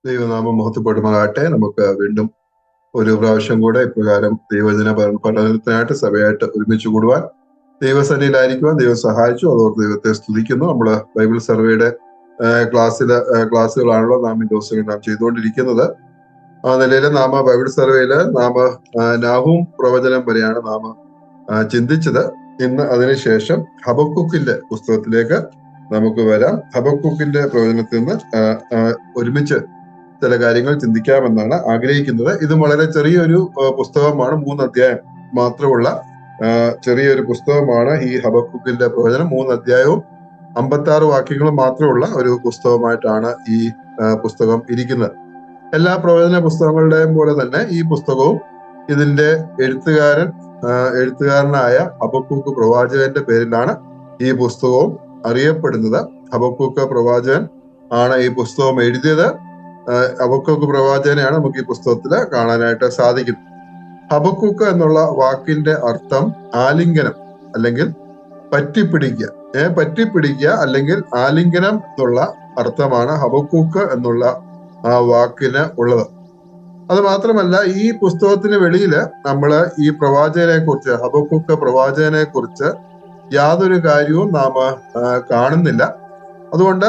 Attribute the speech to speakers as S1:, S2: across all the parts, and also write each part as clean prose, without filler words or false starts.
S1: ദൈവനാമം മഹത്വപ്പെടുമാറാകട്ടെ. നമുക്ക് വീണ്ടും ഒരു പ്രാവശ്യം കൂടെ ഇപ്രകാരം ദൈവജന പഠനത്തിനായിട്ട് സഭയായിട്ട് ഒരുമിച്ച് കൂടുവാൻ ദൈവസന്നിധിയിലായിരിക്കുവാൻ ദൈവം സഹായിച്ചു. അതോർത്ത് ദൈവത്തെ സ്തുതിക്കുന്നു. നമ്മള് ബൈബിൾ സർവേയുടെ ക്ലാസ്സുകളാണല്ലോ നാം ഈ ദിവസങ്ങളിൽ നാം ചെയ്തുകൊണ്ടിരിക്കുന്നത്. ആ നിലയിൽ നാം ബൈബിൾ സർവേയില് നാം നാഹൂം പ്രവചനം വരെയാണ് നാം ചിന്തിച്ചത്. ഇന്ന് അതിനുശേഷം ഹബക്കൂക്കിന്റെ പുസ്തകത്തിലേക്ക് നമുക്ക് വരാം. ഹബക്കൂക്കിന്റെ പ്രവചനത്തിൽ നിന്ന് ഒരുമിച്ച് ചില കാര്യങ്ങൾ ചിന്തിക്കാമെന്നാണ് ആഗ്രഹിക്കുന്നത്. ഇത് വളരെ ചെറിയൊരു പുസ്തകമാണ്. 3 അധ്യായം മാത്രമുള്ള ചെറിയൊരു പുസ്തകമാണ് ഈ ഹബക്കൂക്കിന്റെ പ്രവചനം. 3 അധ്യായവും 56 വാക്യങ്ങളും മാത്രമുള്ള ഒരു പുസ്തകമായിട്ടാണ് ഈ പുസ്തകം ഇരിക്കുന്നത്. എല്ലാ പ്രവചന പുസ്തകങ്ങളുടെയും പോലെ തന്നെ ഈ പുസ്തകവും ഇതിന്റെ എഴുത്തുകാരനായ ഹബക്കൂക്ക് പ്രവാചകന്റെ പേരിലാണ് ഈ പുസ്തകവും അറിയപ്പെടുന്നത്. ഹബക്കൂക്ക് പ്രവാചകൻ ആണ് ഈ പുസ്തകം എഴുതിയത്. ഹബക്കൂക്ക് പ്രവാചകനെയാണ് നമുക്ക് ഈ പുസ്തകത്തിൽ കാണാനായിട്ട് സാധിക്കുന്നത്. ഹബക്കൂക്ക് എന്നുള്ള വാക്കിന്റെ അർത്ഥം ആലിംഗനം അല്ലെങ്കിൽ പറ്റിപ്പിടിക്കുക അല്ലെങ്കിൽ ആലിംഗനം എന്നുള്ള അർത്ഥമാണ് ഹബക്കൂക്ക് എന്നുള്ള ആ വാക്കിന് ഉള്ളത്. അത് മാത്രമല്ല, ഈ പുസ്തകത്തിന് വെളിയില് നമ്മള് ഈ പ്രവാചകനെ കുറിച്ച്, ഹബക്കൂക്ക് പ്രവാചകനെ കുറിച്ച് യാതൊരു കാര്യവും നാം കാണുന്നില്ല. അതുകൊണ്ട്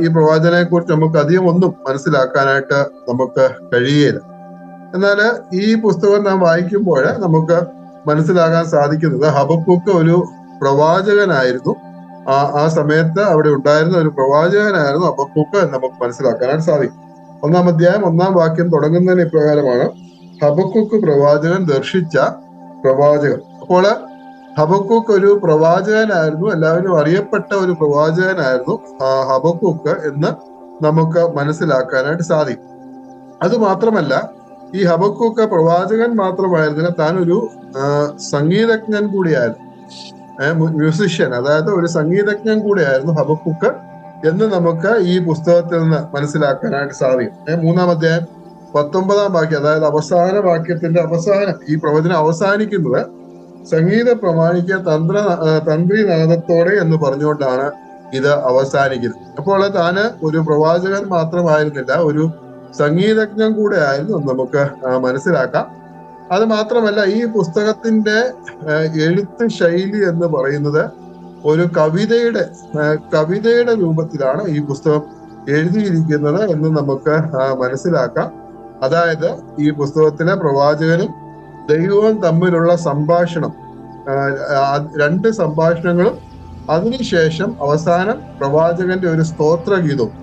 S1: ഈ പ്രവാചകനെ കുറിച്ച് നമുക്ക് അധികം ഒന്നും മനസ്സിലാക്കാനായിട്ട് നമുക്ക് കഴിയുകയില്ല. എന്നാൽ ഈ പുസ്തകം നാം വായിക്കുമ്പോൾ നമുക്ക് മനസ്സിലാക്കാൻ സാധിക്കുന്നത് ഹബക്കൂക്ക് ഒരു പ്രവാചകനായിരുന്നു. ആ സമയത്ത് അവിടെ ഉണ്ടായിരുന്ന ഒരു പ്രവാചകനായിരുന്നു ഹബക്കൂക്ക് എന്ന് നമുക്ക് മനസ്സിലാക്കാനായിട്ട് സാധിക്കും. 1-ാം അധ്യായം 1-ാം വാക്യം തുടങ്ങുന്നതിന് ഇപ്രകാരമാണ്: ഹബക്കൂക്ക് പ്രവാചകൻ ദർശിച്ച പ്രവാചകൻ. അപ്പോൾ ഹബക്കൂക്ക് ഒരു പ്രവാചകനായിരുന്നു, എല്ലാവരും അറിയപ്പെട്ട ഒരു പ്രവാചകനായിരുന്നു ഹബക്കൂക്ക് എന്ന് നമുക്ക് മനസ്സിലാക്കാനായിട്ട് സാധിക്കും. അത് മാത്രമല്ല, ഈ ഹബക്കൂക്ക് പ്രവാചകൻ മാത്രമായിരുന്നില്ല, താൻ ഒരു സംഗീതജ്ഞൻ കൂടിയായിരുന്നു. മ്യൂസിഷ്യൻ, അതായത് ഒരു സംഗീതജ്ഞൻ കൂടിയായിരുന്നു ഹബക്കൂക്ക് എന്ന് നമുക്ക് ഈ പുസ്തകത്തിൽ നിന്ന് മനസ്സിലാക്കാനായിട്ട് സാധിക്കും. 3-ാം അധ്യായം 19-ാം വാക്യം, അതായത് അവസാന വാക്യത്തിന്റെ അവസാനം, ഈ പ്രവചനം അവസാനിക്കുന്നത് സംഗീത പ്രമാണിക്ക തന്ത്രിനാദത്തോടെ എന്ന് പറഞ്ഞുകൊണ്ടാണ് ഇത് അവസാനിക്കുന്നത്. അപ്പോൾ താന് ഒരു പ്രവാചകൻ മാത്രമായിരുന്നില്ല, ഒരു സംഗീതജ്ഞൻ കൂടെ ആയിരുന്നു നമുക്ക് മനസ്സിലാക്കാം. അത് മാത്രമല്ല, ഈ പുസ്തകത്തിന്റെ എഴുത്ത് ശൈലി എന്ന് പറയുന്നത് ഒരു കവിതയുടെ രൂപത്തിലാണ് ഈ പുസ്തകം എഴുതിയിരിക്കുന്നത് എന്ന് നമുക്ക് മനസ്സിലാക്കാം. അതായത് ഈ പുസ്തകത്തിലെ പ്രവാചകനും ദൈവവും തമ്മിലുള്ള സംഭാഷണം, 2 സംഭാഷണങ്ങളും അതിനുശേഷം അവസാനം പ്രവാചകന്റെ ഒരു സ്തോത്രഗീതവും,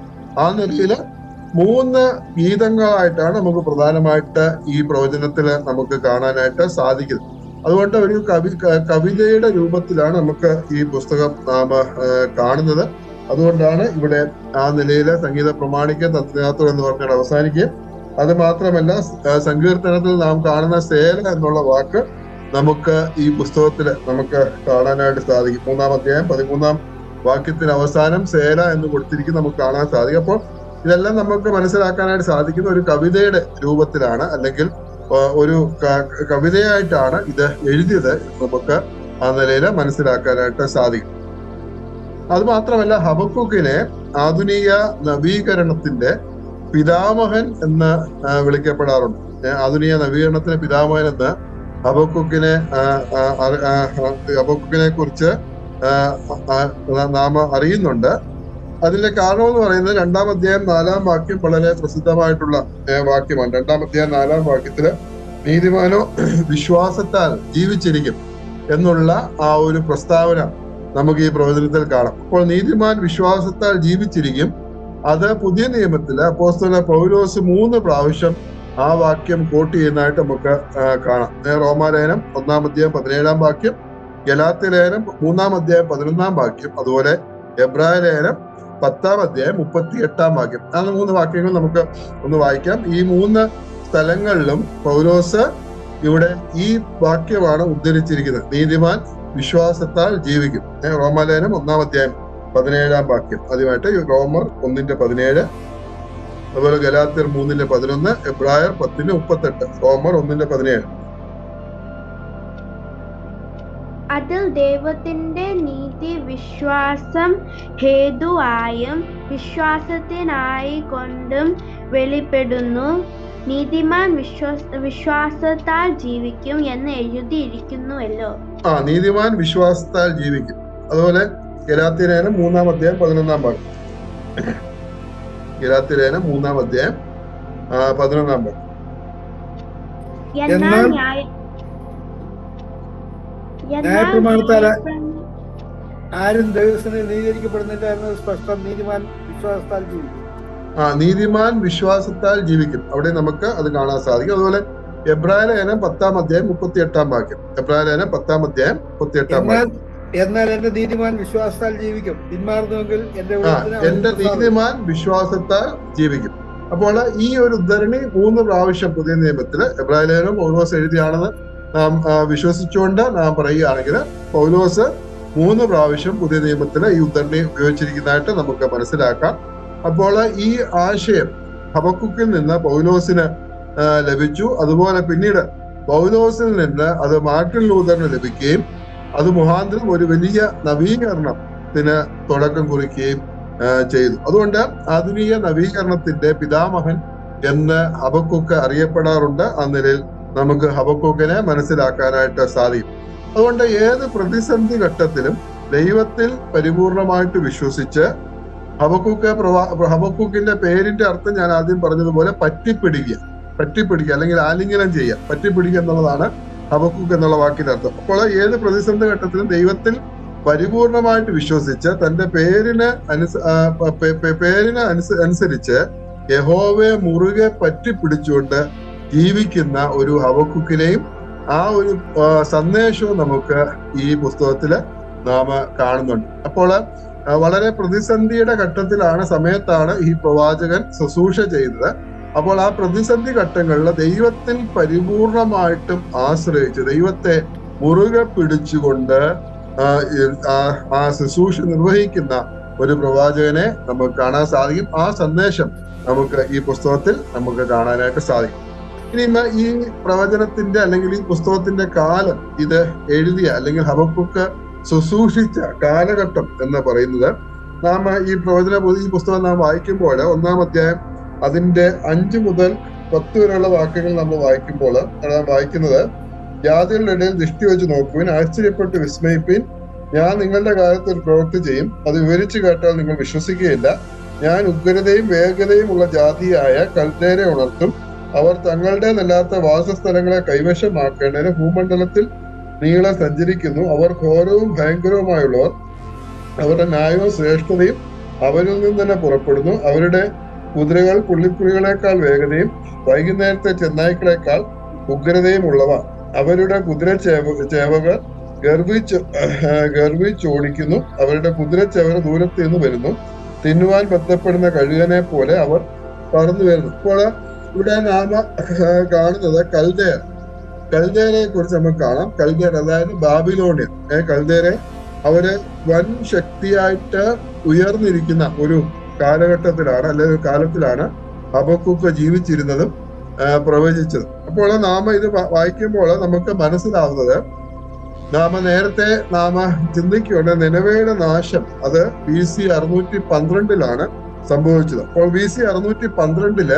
S1: ആ നിലയിൽ 3 ഗീതങ്ങളായിട്ടാണ് നമുക്ക് പ്രധാനമായിട്ട് ഈ പ്രവചനത്തിൽ നമുക്ക് കാണാനായിട്ട് സാധിക്കുന്നത്. അതുകൊണ്ട് ഒരു കവിതയുടെ രൂപത്തിലാണ് നമുക്ക് ഈ പുസ്തകം നാം കാണുന്നത്. അതുകൊണ്ടാണ് ഇവിടെ ആ നിലയിൽ സംഗീത പ്രമാണിക്ക തന്ത്രിനാഥം എന്ന് പറഞ്ഞാൽ അവസാനിക്കുകയും, അത് മാത്രമല്ല സങ്കീർത്തനത്തിൽ നാം കാണുന്ന സേല എന്നുള്ള വാക്ക് നമുക്ക് ഈ പുസ്തകത്തിൽ നമുക്ക് കാണാനായിട്ട് സാധിക്കും. 3-ാം അധ്യായം 13-ാം വാക്യത്തിന് അവസാനം സേല എന്ന് കൊടുത്തിരിക്കും നമുക്ക് കാണാൻ സാധിക്കും. അപ്പോൾ ഇതെല്ലാം നമുക്ക് മനസ്സിലാക്കാനായിട്ട് സാധിക്കുന്ന ഒരു കവിതയുടെ രൂപത്തിലാണ്, അല്ലെങ്കിൽ ഒരു കവിതയായിട്ടാണ് ഇത് എഴുതിയത് നമുക്ക് ആ നിലയിൽ മനസ്സിലാക്കാനായിട്ട് സാധിക്കും. അത് മാത്രമല്ല, ഹബക്കൂക്കിനെ ആധുനിക നവീകരണത്തിന്റെ പിതാമഹൻ എന്ന് വിളിക്കപ്പെടാറുണ്ട്. ആധുനിക നവീകരണത്തിന്റെ പിതാമഹൻ എന്ന് ഹബക്കൂക്കിനെ കുറിച്ച് നാം അറിയുന്നുണ്ട്. അതിന്റെ കാരണം എന്ന് പറയുന്നത് 2-ാം അധ്യായം 4-ാം വാക്യം വളരെ പ്രസിദ്ധമായിട്ടുള്ള വാക്യമാണ്. 2-ാം അധ്യായം 4-ാം വാക്യത്തില് നീതിമാനോ വിശ്വാസത്താൽ ജീവിച്ചിരിക്കും എന്നുള്ള ആ ഒരു പ്രസ്താവന നമുക്ക് ഈ പ്രവചനത്തിൽ കാണാം. അപ്പോൾ നീതിമാൻ വിശ്വാസത്താൽ ജീവിച്ചിരിക്കും, അത് പുതിയ നിയമത്തില് അപ്പോസ്തലൻ പൗലോസ് 3 പ്രാവശ്യം ആ വാക്യം കോട്ട് ചെയ്യുന്നതായിട്ട് നമുക്ക് കാണാം. റോമാലേഖനം 1-ാം അധ്യായം 17-ാം വാക്യം, ഗലാത്യ ലേഖനം 3-ാം അധ്യായം 11-ാം വാക്യം, അതുപോലെ എബ്രായ ലേഖനം 10-ാം അധ്യായം 38-ാം വാക്യം. ആ 3 വാക്യങ്ങൾ നമുക്ക് ഒന്ന് വായിക്കാം. ഈ 3 സ്ഥലങ്ങളിലും പൗലോസ് ഇവിടെ ഈ വാക്യമാണ് ഉദ്ധരിച്ചിരിക്കുന്നത്: നീതിമാൻ വിശ്വാസത്താൽ ജീവിക്കും. റോമാലേഖനം 1-ാം അധ്യായം 17-ാം വാക്യം, ആദ്യമായിട്ട് റോമർ 1:17, അതുപോലെ ഗലാത്യർ 3:11, എബ്രായർ 10:38, റോമർ 1:17.
S2: അതിൽ ദൈവത്തിന്റെ നീതി വിശ്വാസം ഹേതുവായും വിശ്വാസത്തിനായി കൊണ്ടും വെളിപ്പെടുന്നു. നീതിമാൻ വിശ്വാസത്താൽ ജീവിക്കും എന്ന് എഴുതിയിരിക്കുന്നുവല്ലോ.
S1: നീതിമാൻ വിശ്വാസത്താൽ ജീവിക്കും. അതുപോലെ ഗലാത്യലേഖനം 3-ാം അധ്യായം 11-ാം വാക്യം. ഗലാത്യലേഖനം 3-ാം അധ്യായം 11-ാം വാക്യം.
S3: ന്യായപ്രമാണത്താൽ ആരും ദൈവത്തിന് നീതീകരിക്കപ്പെടുന്നില്ല എന്നത് സ്പഷ്ടം. നീതിമാൻ വിശ്വാസത്താൽ ജീവിക്കും.
S1: നീതിമാൻ വിശ്വാസത്താൽ ജീവിക്കും. അവിടെ നമുക്ക് അത് കാണാൻ സാധിക്കും. അതുപോലെ എബ്രായലേഖനം 10-ാം അധ്യായം 38-ാം വാക്യം. എബ്രായലേഖനം 10-ാം അധ്യായം 38-ാം വാക്യം.
S3: എന്നാൽ എന്റെ നീതിമാൻ വിശ്വാസത്താൽ ജീവിക്കും, പിന്മാറുന്നുവെങ്കിൽ
S1: എന്റെ നീതിമാൻ വിശ്വാസത്താൽ ജീവിക്കും. അപ്പോൾ ഈ ഒരു ഉദ്ധരണി 3 പ്രാവശ്യം പുതിയ നിയമത്തില് എബ്രായലേഖനം പൗലോസ് എഴുതിയാണെന്ന് നാം വിശ്വസിച്ചുകൊണ്ട് നാം പറയുകയാണെങ്കിൽ പൗലോസ് 3 പ്രാവശ്യം പുതിയ നിയമത്തില് ഈ ഉദ്ധരണി ഉപയോഗിച്ചിരിക്കുന്നതായിട്ട് നമുക്ക് മനസ്സിലാക്കാം. അപ്പോൾ ഈ ആശയം ഹബക്കുക്കിൽ നിന്ന് പൗലോസിന് ലഭിച്ചു. അതുപോലെ പിന്നീട് പൗലോസിൽ നിന്ന് അത് മാർട്ടിൻ ലൂഥറിന് ലഭിക്കുകയും അത് മുഖാന്തരം ഒരു വലിയ നവീകരണത്തിന് തുടക്കം കുറിക്കുകയും ചെയ്തു. അതുകൊണ്ട് ആധുനിക നവീകരണത്തിന്റെ പിതാമഹൻ എന്ന് ഹബക്കുക്ക് അറിയപ്പെടാറുണ്ട്. ആ നിലയിൽ നമുക്ക് ഹബക്കുക്കിനെ മനസ്സിലാക്കാനായിട്ട് സാധിക്കും. അതുകൊണ്ട് ഏത് പ്രതിസന്ധി ഘട്ടത്തിലും ദൈവത്തിൽ പരിപൂർണമായിട്ട് വിശ്വസിച്ച് ഹബക്കുക്കിന്റെ പേരിന്റെ അർത്ഥം ഞാൻ ആദ്യം പറഞ്ഞതുപോലെ പറ്റിപ്പിടിക്കുക അല്ലെങ്കിൽ ആലിംഗനം ചെയ്യുക. പറ്റിപ്പിടിക്കുക എന്നുള്ളതാണ് ഹബക്കുക്ക് എന്നുള്ള വാക്കിന്റെ അർത്ഥം. അപ്പോൾ ഏത് പ്രതിസന്ധി ഘട്ടത്തിലും ദൈവത്തിൽ പരിപൂർണമായിട്ട് വിശ്വസിച്ച് തന്റെ പേരിന് അനുസരിച്ച് യഹോവയെ മുറുകെ പറ്റിപ്പിടിച്ചുകൊണ്ട് ജീവിക്കുന്ന ഒരു ഹബക്കുക്കിനെയും ആ ഒരു സന്ദേശവും നമുക്ക് ഈ പുസ്തകത്തില് നാം കാണുന്നുണ്ട്. അപ്പോൾ വളരെ പ്രതിസന്ധിയുടെ സമയത്താണ് ഈ പ്രവാചകൻ ശുശ്രൂഷ ചെയ്തത്. അപ്പോൾ ആ പ്രതിസന്ധി ഘട്ടങ്ങളിൽ ദൈവത്തിൽ പരിപൂർണമായിട്ടും ആശ്രയിച്ച് ദൈവത്തെ മുറുകെ പിടിച്ചുകൊണ്ട് ആ ശുശ്രൂഷ നിർവഹിക്കുന്ന ഒരു പ്രവാചകനെ നമുക്ക് കാണാൻ സാധിക്കും. ആ സന്ദേശം നമുക്ക് ഈ പുസ്തകത്തിൽ നമുക്ക് കാണാനായിട്ട് സാധിക്കും. ഇനി ഈ പ്രവചനത്തിന്റെ അല്ലെങ്കിൽ ഈ പുസ്തകത്തിന്റെ കാലം, ഇത് എഴുതിയ അല്ലെങ്കിൽ ഹബക്കുക്ക് ശുശ്രൂഷിച്ച കാലഘട്ടം എന്ന് പറയുന്നത്, നാം ഈ പുസ്തകം നാം വായിക്കുമ്പോൾ 1-ാം അധ്യായം അതിന്റെ 5 മുതൽ 10 വരെയുള്ള വാക്യങ്ങൾ നമ്മൾ വായിക്കുമ്പോൾ നാം വായിക്കുന്നത്, ജാതികളുടെ ഇടയിൽ ദൃഷ്ടി വെച്ച് നോക്കുവിൻ, ആശ്ചര്യപ്പെട്ട് വിസ്മയിപ്പിൻ. ഞാൻ നിങ്ങളുടെ കാലത്ത് ഒരു പ്രവൃത്തി ചെയ്യും, അത് വിവരിച്ചു കേട്ടാൽ നിങ്ങൾ വിശ്വസിക്കുകയില്ല. ഞാൻ ഉഗ്രതയും വേഗതയും ഉള്ള ജാതിയായ കൽദേരെ ഉണർത്തും. അവർ തങ്ങളുടേതല്ലാത്ത വാസസ്ഥലങ്ങളെ കൈവശമാക്കേണ്ടതിന് ഭൂമണ്ഡലത്തിൽ നീളെ സഞ്ചരിക്കുന്നു. അവർ ഘോരവും ഭയങ്കരവുമായുള്ളവർ. അവരുടെ ന്യായവും ശ്രേഷ്ഠതയും അവരിൽ നിന്ന് തന്നെ പുറപ്പെടുന്നു. അവരുടെ കുതിരകൾ പുള്ളിപ്പുലികളെക്കാൾ വേഗതയും വൈകുന്നേരത്തെ ചെന്നായ്ക്കളെക്കാൾ ഉഗ്രതയും ഉള്ളവ. അവരുടെ കുതിര ചേവകൾ ഗർവിച്ചോടിക്കുന്നു. അവരുടെ കുതിര ചേവർ ദൂരത്ത് നിന്ന് വരുന്നു. തിന്നുവാൻ ബന്ധപ്പെടുന്ന കഴുകനെ പോലെ അവർ പറന്നു വരുന്നു. ഇപ്പോൾ ഇവിടെ നാം കാണുന്നത് കൽദേരെ കുറിച്ച് നമുക്ക് കാണാം. കൽദേർ അതായത് ബാബിലോണിയൻ കൽദേരെ അവര് വൻ ശക്തിയായിട്ട് ഉയർന്നിരിക്കുന്ന ഒരു കാലഘട്ടത്തിലാണ് അല്ലെങ്കിൽ കാലത്തിലാണ് ഹബക്കുക്ക് ജീവിച്ചിരുന്നതും പ്രവചിച്ചത്. അപ്പോൾ നാം ഇത് വായിക്കുമ്പോൾ നമുക്ക് മനസ്സിലാവുന്നത്, നേരത്തെ ചിന്തിക്കുകയാണ് നിനവയുടെ നാശം അത് BC 612 സംഭവിച്ചത്. അപ്പോൾ BC 612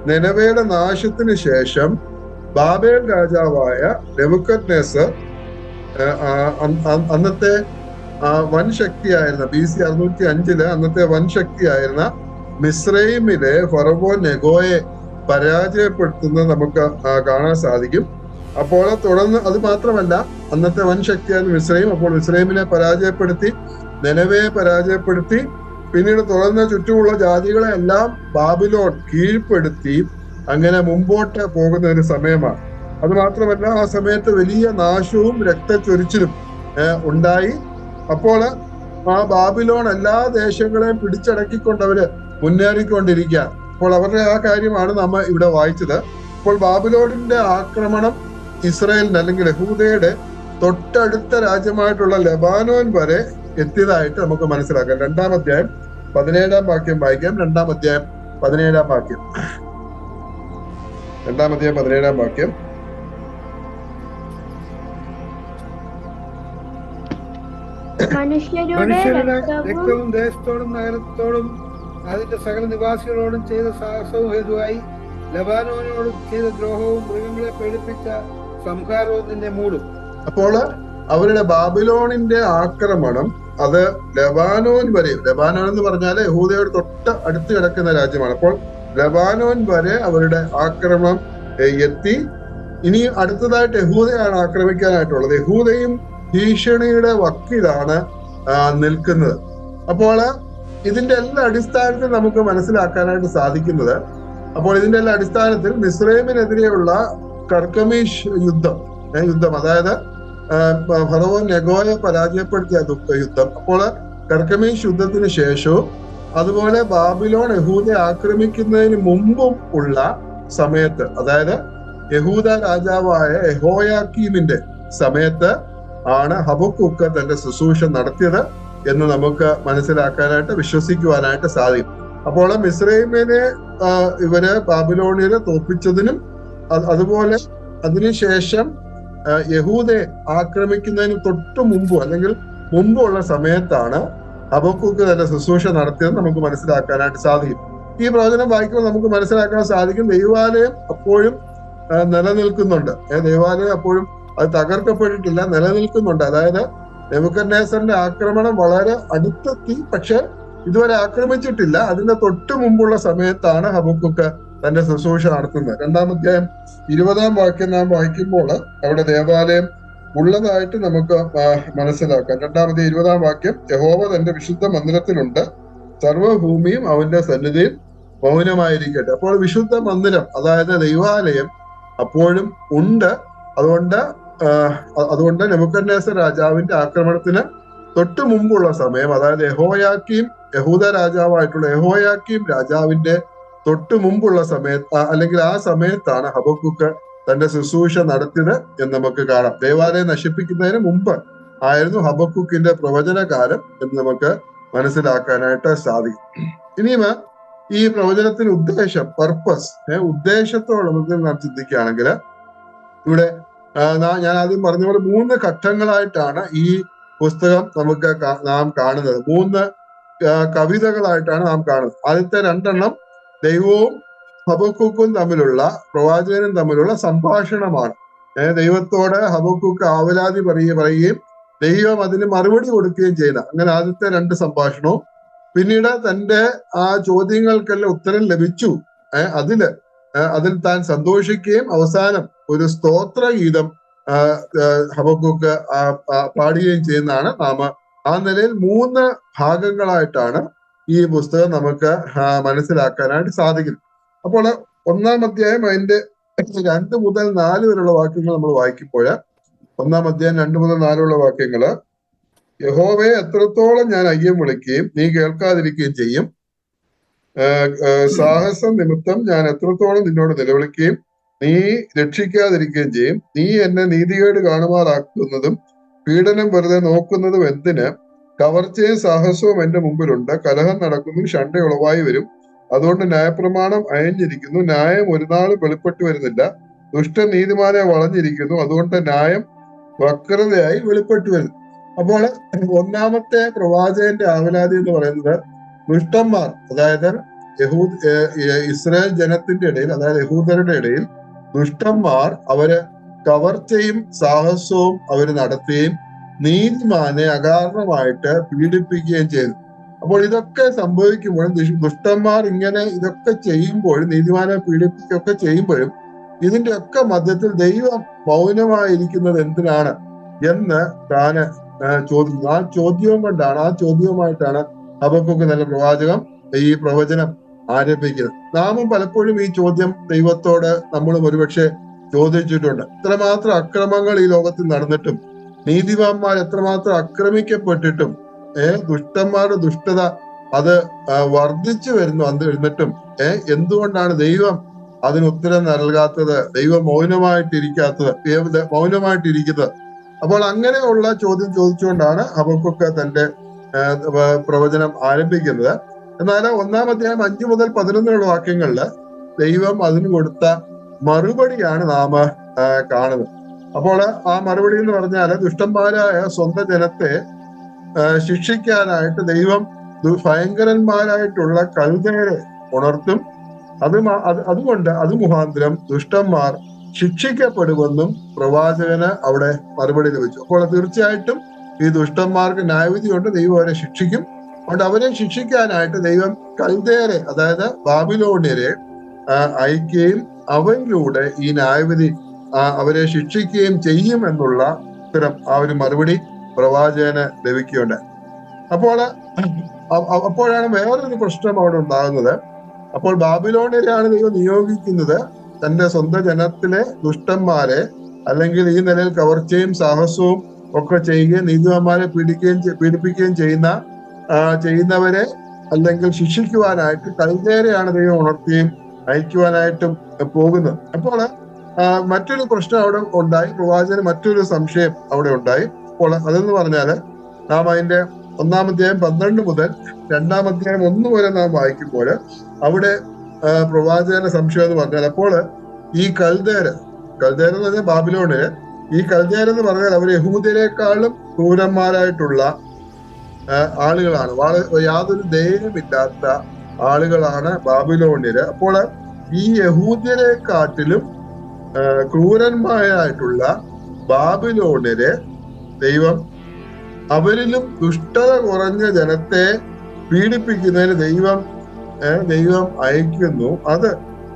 S1: നിനവയുടെ നാശത്തിന് ശേഷം ബാബേൽ രാജാവായ നെബൂഖദ്നേസർ അന്നത്തെ വൻ ശക്തിയായിരുന്ന BC 605 അന്നത്തെ വൻ ശക്തിയായിരുന്ന മിസ്രൈമിലെ ഫറവോൻ നെഗോയെ പരാജയപ്പെടുത്തുന്നത് നമുക്ക് കാണാൻ സാധിക്കും. അപ്പോൾ തുടർന്ന് അത് മാത്രമല്ല, അന്നത്തെ വൻ ശക്തിയായിരുന്നു മിസ്രൈം. അപ്പോൾ മിസ്രൈമിനെ പരാജയപ്പെടുത്തി, നിനവയെ പരാജയപ്പെടുത്തി, പിന്നീട് തുടർന്ന് ചുറ്റുമുള്ള ജാതികളെ എല്ലാം ബാബിലോൺ കീഴ്പ്പെടുത്തി അങ്ങനെ മുമ്പോട്ട് പോകുന്ന ഒരു സമയമാണ്. അത് മാത്രമല്ല, ആ സമയത്ത് വലിയ നാശവും രക്തച്ചൊരിച്ചിലും ഉണ്ടായി. അപ്പോൾ ആ ബാബിലോൺ എല്ലാ ദേശങ്ങളെയും പിടിച്ചടക്കിക്കൊണ്ട് അവര് മുന്നേറിക്കൊണ്ടിരിക്കുക. അപ്പോൾ അവരുടെ ആ കാര്യമാണ് നമ്മൾ ഇവിടെ വായിച്ചത്. അപ്പോൾ ബാബിലോണിന്റെ ആക്രമണം ഇസ്രായേലിന്റെ അല്ലെങ്കിൽ യഹൂദയുടെ തൊട്ടടുത്ത രാജ്യമായിട്ടുള്ള ലെബാനോൻ വരെ എത്തിയതായിട്ട് നമുക്ക് മനസ്സിലാക്കാം. 2-ാം അധ്യായം 17-ാം വാക്യം വായിക്കാം. 2-ാം അധ്യായം 17-ാം വാക്യം. 2-ാം അധ്യായം 17-ാം വാക്യം.
S2: മനുഷ്യരുടെ
S3: രക്തവും ദേശത്തോടും നഗരത്തോടും അതിന്റെ സകല നിവാസികളോടും ചെയ്ത സാഹസവും ഹേതുവായി ലബാനോനോടും ചെയ്ത ദ്രോഹവും മൃഗങ്ങളെ പേടിപ്പിച്ച സംഹാരവും നിന്നെ മൂടും.
S1: അപ്പോൾ അവരുടെ ബാബിലോണിന്റെ ആക്രമണം അത് ലബാനോൻ വരെ, ലബാനോൻ എന്ന് പറഞ്ഞാൽ യഹൂദയോട് തൊട്ട് അടുത്ത് കിടക്കുന്ന രാജ്യമാണ്. അപ്പോൾ ലബാനോൻ വരെ അവരുടെ ആക്രമണം എത്തി. ഇനി അടുത്തതായിട്ട് യഹൂദയാണ് ആക്രമിക്കാനായിട്ടുള്ളത്. യഹൂദയും ഭീഷണിയുടെ വക്കിലാണ് നിൽക്കുന്നത്. അപ്പോൾ ഇതിന്റെ എല്ലാ അടിസ്ഥാനത്തിൽ നമുക്ക് മനസ്സിലാക്കാനായിട്ട് സാധിക്കുന്നത്, അപ്പോൾ ഇതിന്റെ എല്ലാ അടിസ്ഥാനത്തിൽ മിസ്രൈമിനെതിരെയുള്ള കർക്കമീഷ് യുദ്ധം, അതായത് ഫറവോൻ നെഗോയെ പരാജയപ്പെടുത്തിയ യുദ്ധം. അപ്പോൾ കർക്കമീഷ് യുദ്ധത്തിന് ശേഷവും അതുപോലെ ബാബിലോൺ യഹൂദയെ ആക്രമിക്കുന്നതിന് മുമ്പും ഉള്ള സമയത്ത്, അതായത് യഹൂദ രാജാവായ യഹോയാക്കീമിന്റെ സമയത്ത് ആണ് ഹബക്കൂക്ക് തന്റെ ശുശ്രൂഷ നടത്തിയത് എന്ന് നമുക്ക് മനസ്സിലാക്കാനായിട്ട് വിശ്വസിക്കുവാനായിട്ട് സാധിക്കും. അപ്പോൾ മിസ്രൈമിനെ ഇവര് ബാബിലോണിനെ തോൽപ്പിച്ചതിനും അതുപോലെ അതിനുശേഷം യഹൂദയെ ആക്രമിക്കുന്നതിന് തൊട്ടു മുമ്പ് അല്ലെങ്കിൽ മുമ്പുള്ള സമയത്താണ് ഹബക്കൂക്ക് തന്റെ ശുശ്രൂഷ നടത്തിയത് നമുക്ക് മനസ്സിലാക്കാനായിട്ട് സാധിക്കും. ഈ പ്രവചനം വായിക്കുമ്പോൾ നമുക്ക് മനസ്സിലാക്കാൻ സാധിക്കും ദൈവാലയം അപ്പോഴും നിലനിൽക്കുന്നുണ്ട്. ദൈവാലയം അപ്പോഴും അത് തകർക്കപ്പെട്ടിട്ടില്ല, നിലനിൽക്കുന്നുണ്ട്. അതായത് നെബൂഖദ്നേസറിന്റെ ആക്രമണം വളരെ അടുത്തെത്തി, പക്ഷെ ഇതുവരെ ആക്രമിച്ചിട്ടില്ല. അതിന്റെ തൊട്ടു മുമ്പുള്ള സമയത്താണ് ഹബക്കൂക്ക് തന്റെ ശുശ്രൂഷ നടത്തുന്നത്. 2-ാം അധ്യായം 20-ാം വാക്യം നാം വായിക്കുമ്പോൾ അവിടെ ദേവാലയം ഉള്ളതായിട്ട് നമുക്ക് മനസ്സിലാക്കാം. 2-ാം അധ്യായം 20-ാം വാക്യം, യഹോവ തന്റെ വിശുദ്ധ മന്ദിരത്തിലുണ്ട്, സർവ്വഭൂമിയും അവന്റെ സന്നിധിയിൽ മൗനമായിരിക്കട്ടെ. അപ്പോൾ വിശുദ്ധ മന്ദിരം, അതായത് ദൈവാലയം അപ്പോഴും ഉണ്ട്. അതുകൊണ്ട് നെബൂഖദ്നേസർ രാജാവിന്റെ ആക്രമണത്തിന് തൊട്ടു മുമ്പുള്ള സമയം, അതായത് യഹൂദ രാജാവായിട്ടുള്ള യഹോയാക്കീം രാജാവിന്റെ തൊട്ടു മുമ്പുള്ള സമയത്ത്, അല്ലെങ്കിൽ ആ സമയത്താണ് ഹബക്കൂക്ക് തന്റെ ശുശ്രൂഷ നടത്തിയത് എന്ന് നമുക്ക് കാണാം. ദേവാലയം നശിപ്പിക്കുന്നതിന് മുമ്പ് ആയിരുന്നു ഹബക്കൂക്കിന്റെ പ്രവചനകാലം എന്ന് നമുക്ക് മനസ്സിലാക്കാനായിട്ട് സാധിക്കും. ഇനിയും ഈ പ്രവചനത്തിന് ഉദ്ദേശം, ഉദ്ദേശത്തോടെ നാം ചിന്തിക്കുകയാണെങ്കിൽ ഇവിടെ ഞാൻ ആദ്യം പറഞ്ഞ പോലെ 3 ഘട്ടങ്ങളായിട്ടാണ് ഈ പുസ്തകം നാം കാണുന്നത്. 3 കവിതകളായിട്ടാണ് നാം കാണുന്നത്. ആദ്യത്തെ 2 ദൈവവും ഹബക്കൂക്കും തമ്മിലുള്ള, പ്രവാചകനും തമ്മിലുള്ള സംഭാഷണമാണ്. ദൈവത്തോട് ഹബക്കൂക്ക് ആവലാതി പറയുകയും ദൈവം അതിന് മറുപടി കൊടുക്കുകയും ചെയ്യുന്ന, അങ്ങനെ ആദ്യത്തെ 2 സംഭാഷണവും. പിന്നീട് തന്റെ ആ ചോദ്യങ്ങൾക്കെല്ലാം ഉത്തരം ലഭിച്ചു, അതിൽ താൻ സന്തോഷിക്കുകയും അവസാനം ഒരു സ്തോത്ര ഗീതം ഹബക്കൂക്ക് പാടുകയും ചെയ്യുന്നതാണ്. നാം ആ നിലയിൽ 3 ഭാഗങ്ങളായിട്ടാണ് ഈ പുസ്തകം നമുക്ക് മനസ്സിലാക്കാനായിട്ട് സാധിക്കുന്നത്. അപ്പോൾ 1-ാം അധ്യായം അതിന്റെ 2 മുതൽ 4 വരെയുള്ള വാക്യങ്ങൾ നമ്മൾ വായിക്കുമ്പോൾ, 1-ാം അധ്യായം 2 മുതൽ 4 ഉള്ള വാക്യങ്ങള്, യഹോവയെ എത്രത്തോളം ഞാൻ അയ്യം വിളിക്കുകയും നീ കേൾക്കാതിരിക്കുകയും ചെയ്യും, സാഹസം നിമിത്തം ഞാൻ എത്രത്തോളം നിന്നോട് നിലവിളിക്കുകയും നീ രക്ഷിക്കാതിരിക്കുകയും ചെയ്യും. നീ എന്നെ നീതികേട് കാണുമാറാക്കുന്നതും പീഡനം വെറുതെ നോക്കുന്നതും എന്തിന്? കവർച്ചയും സാഹസവും എന്റെ മുമ്പിലുണ്ട്, കലഹം നടക്കുന്നു, ശണ്ട ഉളവായി വരും. അതുകൊണ്ട് ന്യായപ്രമാണം അയഞ്ഞിരിക്കുന്നു, ന്യായം ഒരു നാളും വെളിപ്പെട്ടു വരുന്നില്ല. ദുഷ്ടൻ നീതിമാനെ വളഞ്ഞിരിക്കുന്നു, അതുകൊണ്ട് ന്യായം വക്രതയായി വെളിപ്പെട്ടു വരുന്നു. അപ്പോൾ 1-ാമത്തെ പ്രവാചകന്റെ ആവലാതി എന്ന് പറയുന്നത് ദുഷ്ടന്മാർ, അതായത് ഇസ്രായേൽ ജനത്തിന്റെ ഇടയിൽ, അതായത് യഹൂദരുടെ ഇടയിൽ ദുഷ്ടന്മാർ അവര് കവർച്ചയും സാഹസവും അവര് നടത്തുകയും നീതിമാനെ അകാരണമായിട്ട് പീഡിപ്പിക്കുകയും ചെയ്തു. അപ്പോൾ ഇതൊക്കെ സംഭവിക്കുമ്പോഴും ദുഷ്ടന്മാർ ഇങ്ങനെ ഇതൊക്കെ ചെയ്യുമ്പോഴും, നീതിമാനെ പീഡിപ്പിക്കുകയൊക്കെ ചെയ്യുമ്പോഴും ഇതിന്റെ ഒക്കെ മധ്യത്തിൽ ദൈവം മൗനമായിരിക്കുന്നത് എന്തിനാണ് എന്ന് താന് ചോദിക്കുന്നു. ആ ചോദ്യവുമായിട്ടാണ് ഹബക്കൂക്ക് നല്ല പ്രവാചകം ഈ പ്രവചനം ആരംഭിക്കുന്നത്. നാമും പലപ്പോഴും ഈ ചോദ്യം ദൈവത്തോട് നമ്മളും ഒരുപക്ഷെ ചോദിച്ചിട്ടുണ്ട്. എത്രമാത്രം അക്രമങ്ങൾ ഈ ലോകത്തിൽ നടന്നിട്ടും, നീതിമാന്മാർ എത്രമാത്രം ആക്രമിക്കപ്പെട്ടിട്ടും, ദുഷ്ടന്മാരുടെ ദുഷ്ടത അത് വർദ്ധിച്ചു വരുന്നിട്ടും എന്തുകൊണ്ടാണ് ദൈവം അതിന് ഉത്തരം നൽകാത്തത്, ദൈവം മൗനമായിട്ടിരിക്കുന്നത്? അപ്പോൾ അങ്ങനെയുള്ള ചോദ്യം ചോദിച്ചുകൊണ്ടാണ് ഹബക്കൂക്ക് തന്റെ പ്രവചനം ആരംഭിക്കുന്നത്. എന്നാൽ 1-ാം അധ്യായം 5 മുതൽ 11 വാക്യങ്ങളില് ദൈവം അതിന് കൊടുത്ത മറുപടിയാണ് നാം കാണുന്നത്. അപ്പോൾ ആ മറുപടി എന്ന് പറഞ്ഞാൽ, ദുഷ്ടന്മാരായ സ്വന്തം ജനത്തെ ശിക്ഷിക്കാനായിട്ട് ദൈവം ഭയങ്കരന്മാരായിട്ടുള്ള കൽദയരെ ഉണർത്തും. അതുകൊണ്ട് അത് മുഖാന്തരം ദുഷ്ടന്മാർ ശിക്ഷിക്കപ്പെടുമെന്നും പ്രവാചകന് അവിടെ മറുപടി ലഭിച്ചു. അപ്പോൾ തീർച്ചയായിട്ടും ഈ ദുഷ്ടന്മാർക്ക് ന്യായവിധി കൊണ്ട് ദൈവം അവരെ ശിക്ഷിക്കും. അതുകൊണ്ട് അവരെ ശിക്ഷിക്കാനായിട്ട് ദൈവം കൽദയരെ, അതായത് ബാബിലോണ്യരെ അയക്കുകയും അവരിലൂടെ ഈ ന്യായവിധി അവരെ ശിക്ഷിക്കുകയും ചെയ്യും എന്നുള്ള ഉത്തരം ആ ഒരു മറുപടി പ്രവാചകന് ലഭിക്കുകയുണ്ട്. അപ്പോഴാണ് വേറൊരു പ്രശ്നം അവിടെ ഉണ്ടാകുന്നത്. അപ്പോൾ ബാബിലോണ്യരെയാണ് ദൈവം നിയോഗിക്കുന്നത് തന്റെ സ്വന്തം ജനത്തിലെ ദുഷ്ടന്മാരെ, അല്ലെങ്കിൽ ഈ നിലയിൽ കവർച്ചയും സാഹസവും ഒക്കെ ചെയ്യുകയും നീതിമാന്മാരെ പീഡിപ്പിക്കുകയും ചെയ്യുന്നവരെ അല്ലെങ്കിൽ ശിക്ഷിക്കുവാനായിട്ട് കൽദയരെയാണ് ദൈവം ഉണർത്തുകയും അയക്കുവാനായിട്ടും പോകുന്നത്. അപ്പോൾ മറ്റൊരു പ്രശ്നം അവിടെ ഉണ്ടായി. പ്രവാചകന് മറ്റൊരു സംശയം അവിടെ ഉണ്ടായി. അപ്പോൾ അതെന്ന് പറഞ്ഞാല് നാം അതിന്റെ 1-ാം അധ്യായം 12 മുതൽ 2-ാം അധ്യായം 1 വരെ നാം വായിക്കുമ്പോൾ അവിടെ പ്രവാചകന്റെ സംശയം എന്ന് പറഞ്ഞാൽ, അപ്പോൾ ഈ കൽദയര് എന്ന് പറഞ്ഞാൽ ബാബിലോണില്, ഈ കൽദയരെന്ന് പറഞ്ഞാൽ അവർ യഹൂദരെക്കാളും ക്രൂരന്മാരായിട്ടുള്ള ആളുകളാണ്. യാതൊരു ധൈര്യമില്ലാത്ത ആളുകളാണ് ബാബിലോണ്യര്. അപ്പോൾ ഈ യഹൂദരെക്കാട്ടിലും ക്രൂരന്മാരായിട്ടുള്ള ബാബിലോണ്യരെ ദൈവം അവരിലും ദുഷ്ടത കുറഞ്ഞ ജനത്തെ പീഡിപ്പിക്കുന്നതിന് ദൈവം അയക്കുന്നു. അത്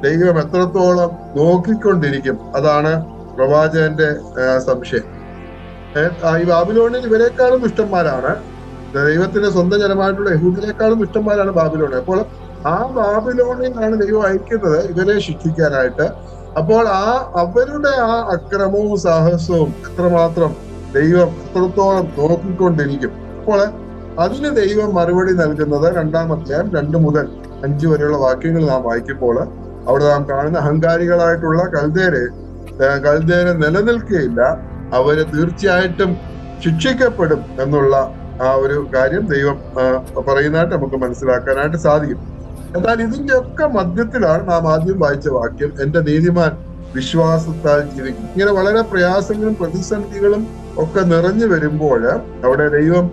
S1: ദൈവം എത്രത്തോളം നോക്കിക്കൊണ്ടിരിക്കും, അതാണ് പ്രവാചകന്റെ സംശയം. ഈ ബാബിലോണിൽ ഇവരെക്കാളും ദുഷ്ടന്മാരാണ്, ദൈവത്തിന്റെ സ്വന്തം ജനമായിട്ടുള്ള യഹൂദിനേക്കാളും ദുഷ്ടന്മാരാണ് ബാബിലോണിൽ. അപ്പോൾ ആ ബാബിലോണിലാണ് ദൈവം അയക്കുന്നത് ഇവരെ ശിക്ഷിക്കാനായിട്ട്. അപ്പോൾ അവരുടെ അക്രമവും സാഹസവും എത്രമാത്രം ദൈവം എത്രത്തോളം നോക്കിക്കൊണ്ടിരിക്കും. അപ്പോൾ അതിന് ദൈവം മറുപടി നൽകുന്നത് 2-ാം അധ്യായം 2 മുതൽ 5 വരെയുള്ള വാക്യങ്ങൾ നാം വായിക്കുമ്പോൾ അവിടെ നാം കാണുന്ന അഹങ്കാരികളായിട്ടുള്ള കൽദയരെ നിലനിൽക്കുകയില്ല, അവര് തീർച്ചയായിട്ടും ശിക്ഷിക്കപ്പെടും എന്നുള്ള ആ ഒരു കാര്യം ദൈവം പറയുന്നതായിട്ട് നമുക്ക് മനസ്സിലാക്കാനായിട്ട് സാധിക്കും. എന്നാൽ ഇതിന്റെ ഒക്കെ മധ്യത്തിലാണ് നാം ആദ്യം വായിച്ച വാക്യം, എന്റെ നീതിമാൻ വിശ്വാസത്താൽ ജീവിക്കും. ഇങ്ങനെ വളരെ പ്രയാസങ്ങളും പ്രതിസന്ധികളും ഒക്കെ നിറഞ്ഞു വരുമ്പോൾ അവിടെ ദൈവം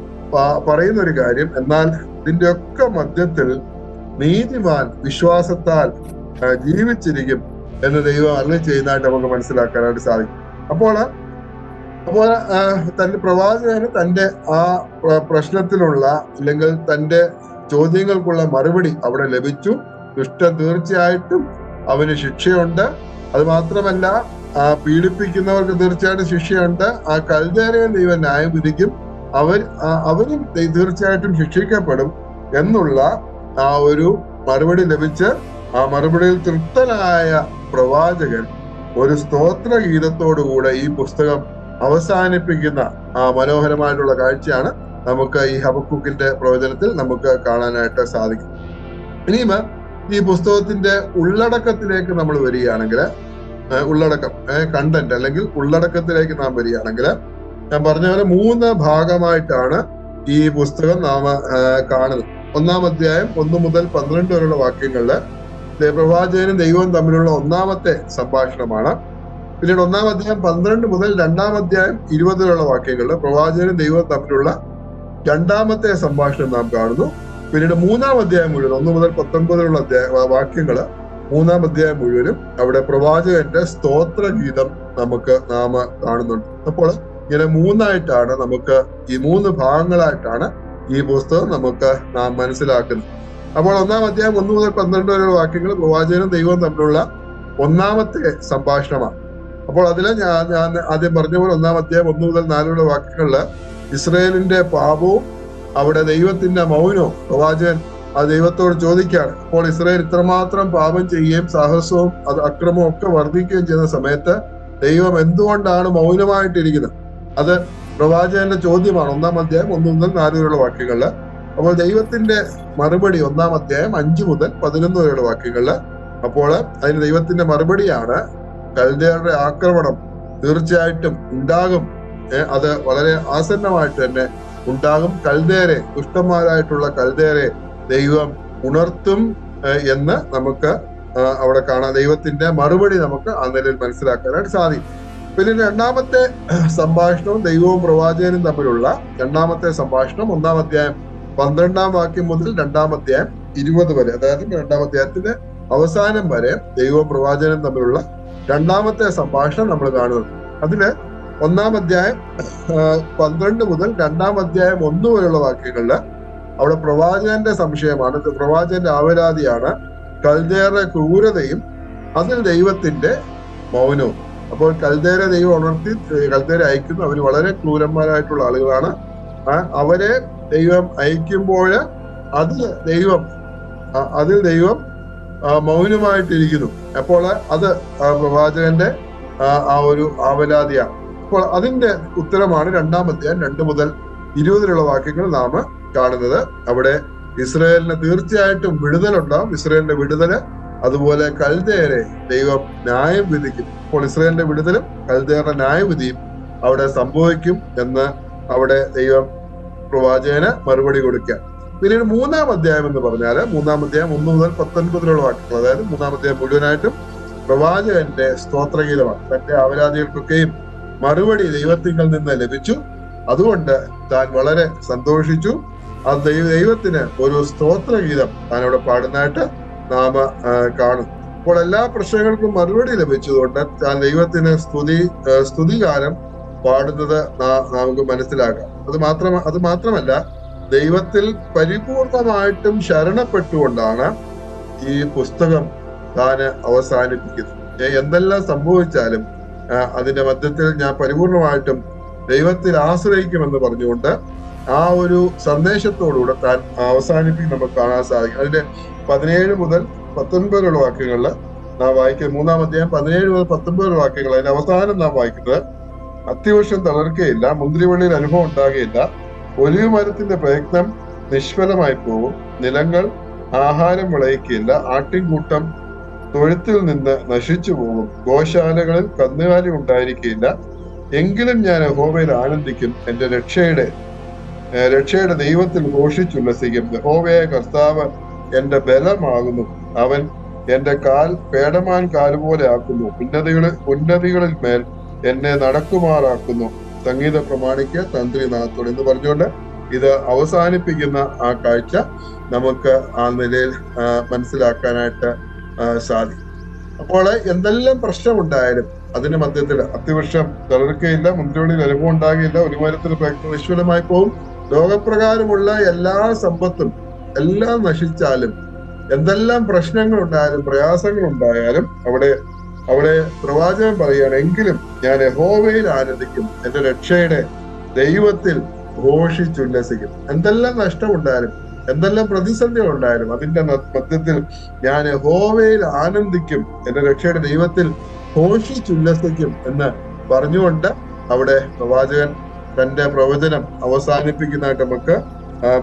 S1: പറയുന്ന ഒരു കാര്യം, എന്നാൽ ഇതിന്റെ ഒക്കെ മധ്യത്തിൽ നീതിമാൻ വിശ്വാസത്താൽ ജീവിച്ചിരിക്കും എന്ന് ദൈവം അരുളി ചെയ്യുന്നതായിട്ട് നമുക്ക് മനസ്സിലാക്കാനായിട്ട് സാധിക്കും. അപ്പോൾ തന്റെ പ്രവാചകന് തന്റെ ആ പ്രശ്നത്തിലുള്ള അല്ലെങ്കിൽ തന്റെ ചോദ്യങ്ങൾക്കുള്ള മറുപടി അവിടെ ലഭിച്ചു. ദുഷ്ടൻ തീർച്ചയായിട്ടും അവന് ശിക്ഷയുണ്ട്. അത് മാത്രമല്ല പീഡിപ്പിക്കുന്നവർക്ക് തീർച്ചയായിട്ടും ശിക്ഷയുണ്ട്. ആ കൽദയരെയും ദൈവം ന്യായം വിധിക്കും, അവരും തീർച്ചയായിട്ടും ശിക്ഷിക്കപ്പെടും എന്നുള്ള ആ ഒരു മറുപടി ലഭിച്ച് ആ മറുപടിയിൽ തൃപ്തനായ പ്രവാചകൻ ഒരു സ്തോത്ര ഗീതത്തോടുകൂടെ ഈ പുസ്തകം അവസാനിപ്പിക്കുന്ന ആ മനോഹരമായിട്ടുള്ള കാഴ്ചയാണ് നമുക്ക് ഈ ഹബക്കൂക്കിന്റെ പ്രവചനത്തിൽ നമുക്ക് കാണാനായിട്ട് സാധിക്കും. ഇനിയും ഈ പുസ്തകത്തിന്റെ ഉള്ളടക്കത്തിലേക്ക് നമ്മൾ വരികയാണെങ്കിൽ, കണ്ടന്റ് അല്ലെങ്കിൽ ഉള്ളടക്കത്തിലേക്ക് നാം വരികയാണെങ്കിൽ, ഞാൻ പറഞ്ഞ പോലെ 3 ഭാഗമായിട്ടാണ് ഈ പുസ്തകം നാം കാണുന്നത്. 1-ാം അധ്യായം 1 മുതൽ 12 വരെയുള്ള വാക്യങ്ങളില് പ്രവാചകനും ദൈവവും തമ്മിലുള്ള 1-ാമത്തെ സംഭാഷണമാണ്. പിന്നീട് 1-ാം അധ്യായം 12 മുതൽ 2-ാം അധ്യായം 20 വരെയുള്ള വാക്യങ്ങളില് പ്രവാചകനും ദൈവവും തമ്മിലുള്ള 2-ാമത്തെ സംഭാഷണം നാം കാണുന്നു. പിന്നീട് 3-ാം അധ്യായം മുഴുവൻ 1 മുതൽ 19 വരെയുള്ള വാക്യങ്ങള് 3-ാം അധ്യായം മുഴുവനും അവിടെ പ്രവാചകന്റെ സ്തോത്ര ഗീതം നാം കാണുന്നുണ്ട്. അപ്പോൾ ഇങ്ങനെ 3 നമുക്ക് ഈ 3 ഭാഗങ്ങളായിട്ടാണ് ഈ പുസ്തകം നാം മനസ്സിലാക്കുന്നത്. അപ്പോൾ 1-ാം അധ്യായം 1 മുതൽ 12 വരെയുള്ള വാക്യങ്ങൾ പ്രവാചകനും ദൈവവും തമ്മിലുള്ള 1-ാമത്തെ സംഭാഷണമാണ്. അപ്പോൾ അതില് ഞാൻ ആദ്യം പറഞ്ഞ പോലെ 1-ാം അധ്യായം 1 മുതൽ 4 വരെയുള്ള വാക്യങ്ങളില് ഇസ്രായേലിന്റെ പാപവും അവിടെ ദൈവത്തിന്റെ മൗനവും പ്രവാചകൻ ആ ദൈവത്തോട് ചോദിക്കുകയാണ്. അപ്പോൾ ഇസ്രായേൽ ഇത്രമാത്രം പാപം ചെയ്യുകയും സാഹസവും അക്രമവും ഒക്കെ വർദ്ധിക്കുകയും ചെയ്യുന്ന സമയത്ത് ദൈവം എന്തുകൊണ്ടാണ് മൗനമായിട്ടിരിക്കുന്നത്? അത് പ്രവാചകന്റെ ചോദ്യമാണ് 1-ാം അധ്യായം 1 മുതൽ 4 വരെയുള്ള വാക്യങ്ങളില്. അപ്പോൾ ദൈവത്തിന്റെ മറുപടി 1-ാം അധ്യായം 5 മുതൽ 11 വരെയുള്ള വാക്യങ്ങളില്. അപ്പോൾ അതിന് ദൈവത്തിന്റെ മറുപടിയാണ്, കൽദയരുടെ ആക്രമണം തീർച്ചയായിട്ടും ഉണ്ടാകും, അത് വളരെ ആസന്നമായിട്ട് തന്നെ ഉണ്ടാകും. കൽദയരെ, ദുഷ്ടന്മാരായിട്ടുള്ള കൽദയരെ ദൈവം ഉണർത്തും എന്ന് നമുക്ക് അവിടെ കാണാം. ദൈവത്തിന്റെ മറുപടി നമുക്ക് ആ നിലയിൽ മനസ്സിലാക്കാനായിട്ട് സാധിക്കും. പിന്നെ രണ്ടാമത്തെ സംഭാഷണവും ദൈവവും പ്രവാചകനും തമ്മിലുള്ള രണ്ടാമത്തെ സംഭാഷണം 1-ാം അധ്യായം 12-ാം വാക്യം മുതൽ 2-ാം അധ്യായം 20 വരെ, അതായത് 2-ാം അധ്യായത്തിന്റെ അവസാനം വരെ ദൈവവും പ്രവാചകനും തമ്മിലുള്ള രണ്ടാമത്തെ സംഭാഷണം നമ്മൾ കാണുന്നത്. അതില് 1-ാം അധ്യായം 12 മുതൽ 2-ാം അധ്യായം 1 വരെയുള്ള വാക്യങ്ങളില് അവിടെ പ്രവാചകന്റെ സംശയമാണ്, പ്രവാചകന്റെ ആവലാതിയാണ്, കൽദേയരുടെ ക്രൂരതയും അതിൽ ദൈവത്തിന്റെ മൗനവും. അപ്പോൾ കൽദേയരെ ദൈവം ഉണർത്തി കൽദേയരെ അയക്കുന്നു. അവർ വളരെ ക്രൂരന്മാരായിട്ടുള്ള ആളുകളാണ്. അവരെ ദൈവം അയക്കുമ്പോൾ അതിൽ ദൈവം മൗനമായിട്ടിരിക്കുന്നു. അപ്പോൾ അത് പ്രവാചകന്റെ ആ ഒരു ആവലാതിയാണ്. അപ്പോൾ അതിന്റെ ഉത്തരമാണ് 2-ാം അധ്യായം 2 മുതൽ 20 വാക്യങ്ങൾ നാം കാണുന്നത്. അവിടെ ഇസ്രായേലിന് തീർച്ചയായിട്ടും വിടുതലുണ്ടാവും. ഇസ്രായേലിന്റെ വിടുതല്, അതുപോലെ കൽദേയരെ ദൈവം ന്യായം വിധിക്കും. അപ്പോൾ ഇസ്രായേലിന്റെ വിടുതലും കൽദേയരുടെ ന്യായവിധിയും അവിടെ സംഭവിക്കും എന്ന് അവിടെ ദൈവം പ്രവാചകന് മറുപടി കൊടുക്കുക. പിന്നീട് 3-ാം അധ്യായം എന്ന് പറഞ്ഞാൽ 3-ാം അധ്യായം 1 മുതൽ 19 വാക്യങ്ങൾ, അതായത് 3-ാം അധ്യായം മുഴുവനായിട്ടും പ്രവാചകന്റെ സ്തോത്രഗീതമാണ്. തന്റെ അപരാധികൾക്കൊക്കെയും മറുപടി ദൈവത്തിങ്കിൽ നിന്ന് ലഭിച്ചു, അതുകൊണ്ട് താൻ വളരെ സന്തോഷിച്ചു. ആ ദൈവത്തിന് ഒരു സ്തോത്രഗീതം താൻ അവിടെ പാടുന്നതായിട്ട് നാം കാണും. അപ്പോൾ എല്ലാ പ്രശ്നങ്ങൾക്കും മറുപടി ലഭിച്ചതുകൊണ്ട് താൻ ദൈവത്തിന് സ്തുതിഗാനം പാടുന്നത് നമുക്ക് മനസ്സിലാക്കാം. അത് മാത്രമല്ല ദൈവത്തിൽ പരിപൂർണമായിട്ടും ശരണപ്പെട്ടുകൊണ്ടാണ് ഈ പുസ്തകം താൻ അവസാനിപ്പിക്കുന്നത്. എന്തെല്ലാം സംഭവിച്ചാലും അതിന്റെ മധ്യത്തിൽ ഞാൻ പരിപൂർണമായിട്ടും ദൈവത്തിൽ ആശ്രയിക്കുമെന്ന് പറഞ്ഞുകൊണ്ട് ആ ഒരു സന്ദേശത്തോടുകൂടെ താൻ അവസാനിപ്പിക്കും നമുക്ക് കാണാൻ സാധിക്കും. അതിന്റെ 17 മുതൽ 19 വാക്യങ്ങളിൽ നാം വായിക്കുന്നത്, 3-ാം അധ്യായം 17 മുതൽ 19 വാക്യങ്ങൾ, അതിന്റെ അവസാനം നാം വായിക്കുന്നത്, അത്യവർഷം തളർക്കുകയില്ല, മുന്തിരിവള്ളിയിൽ അനുഭവം ഉണ്ടാകുകയില്ല, ഒലിവ് മരത്തിന്റെ പ്രയത്നം നിഷ്ഫലമായി പോകും, നിലങ്ങൾ ആഹാരം വിളയിക്കുകയില്ല, ആട്ടിൻകൂട്ടം തൊഴുത്തിൽ നിന്ന് നശിച്ചു പോകും, ഗോശാലകളിൽ കന്നുകാലി ഉണ്ടായിരിക്കുകയില്ല, എങ്കിലും ഞാൻ യഹോവയിൽ ആനന്ദിക്കും, എന്റെ രക്ഷയുടെ ദൈവത്തിൽ ഘോഷിച്ചുല്ലസിക്കും. യഹോവയായ കർത്താവ് എന്റെ ബലമാകുന്നു, അവൻ എന്റെ കാൽ പേടമാൻ കാലുപോലെ ആക്കുന്നു, ഉന്നതികളിൽ മേൽ എന്നെ നടക്കുമാറാക്കുന്നു. സംഗീത പ്രമാണിക്ക് തന്ത്രിനാഥത്തോട് എന്ന് പറഞ്ഞുകൊണ്ട് ഇത് അവസാനിപ്പിക്കുന്ന ആ കാഴ്ച നമുക്ക് ആ നിലയിൽ മനസ്സിലാക്കാനായിട്ട് സാധിക്കും. അപ്പോൾ എന്തെല്ലാം പ്രശ്നമുണ്ടായാലും അതിന്റെ മധ്യത്തിൽ അത്യവർഷം തളർക്കുകയില്ല, മുന്തിരിവള്ളിയിൽ അനുഭവം ഉണ്ടാകുകയില്ല, ഒരു മരത്തിന് പ്രയത്നം നിഷ്ഫലമായി പോകും, ലോകപ്രകാരമുള്ള എല്ലാ സമ്പത്തും എല്ലാം നശിച്ചാലും, എന്തെല്ലാം പ്രശ്നങ്ങൾ ഉണ്ടായാലും പ്രയാസങ്ങൾ ഉണ്ടായാലും അവിടെ പ്രവാചകൻ പറയുകയാണ്, എങ്കിലും ഞാൻ യഹോവയിൽ ആനന്ദിക്കും, എന്റെ രക്ഷയുടെ ദൈവത്തിൽ ഘോഷിച്ചുല്ലസിക്കും. എന്തെല്ലാം നഷ്ടമുണ്ടായാലും എന്തെല്ലാം പ്രതിസന്ധികൾ ഉണ്ടായാലും അതിന്റെ മധ്യത്തിൽ ഞാൻ യഹോവയിൽ ആനന്ദിക്കും, എന്റെ രക്ഷയുടെ ദൈവത്തിൽ ഘോഷിച്ചുല്ലസിക്കും എന്ന് പറഞ്ഞുകൊണ്ട് അവിടെ പ്രവാചകൻ തന്റെ പ്രവചനം അവസാനിപ്പിക്കുന്നതായിട്ട് നമുക്ക്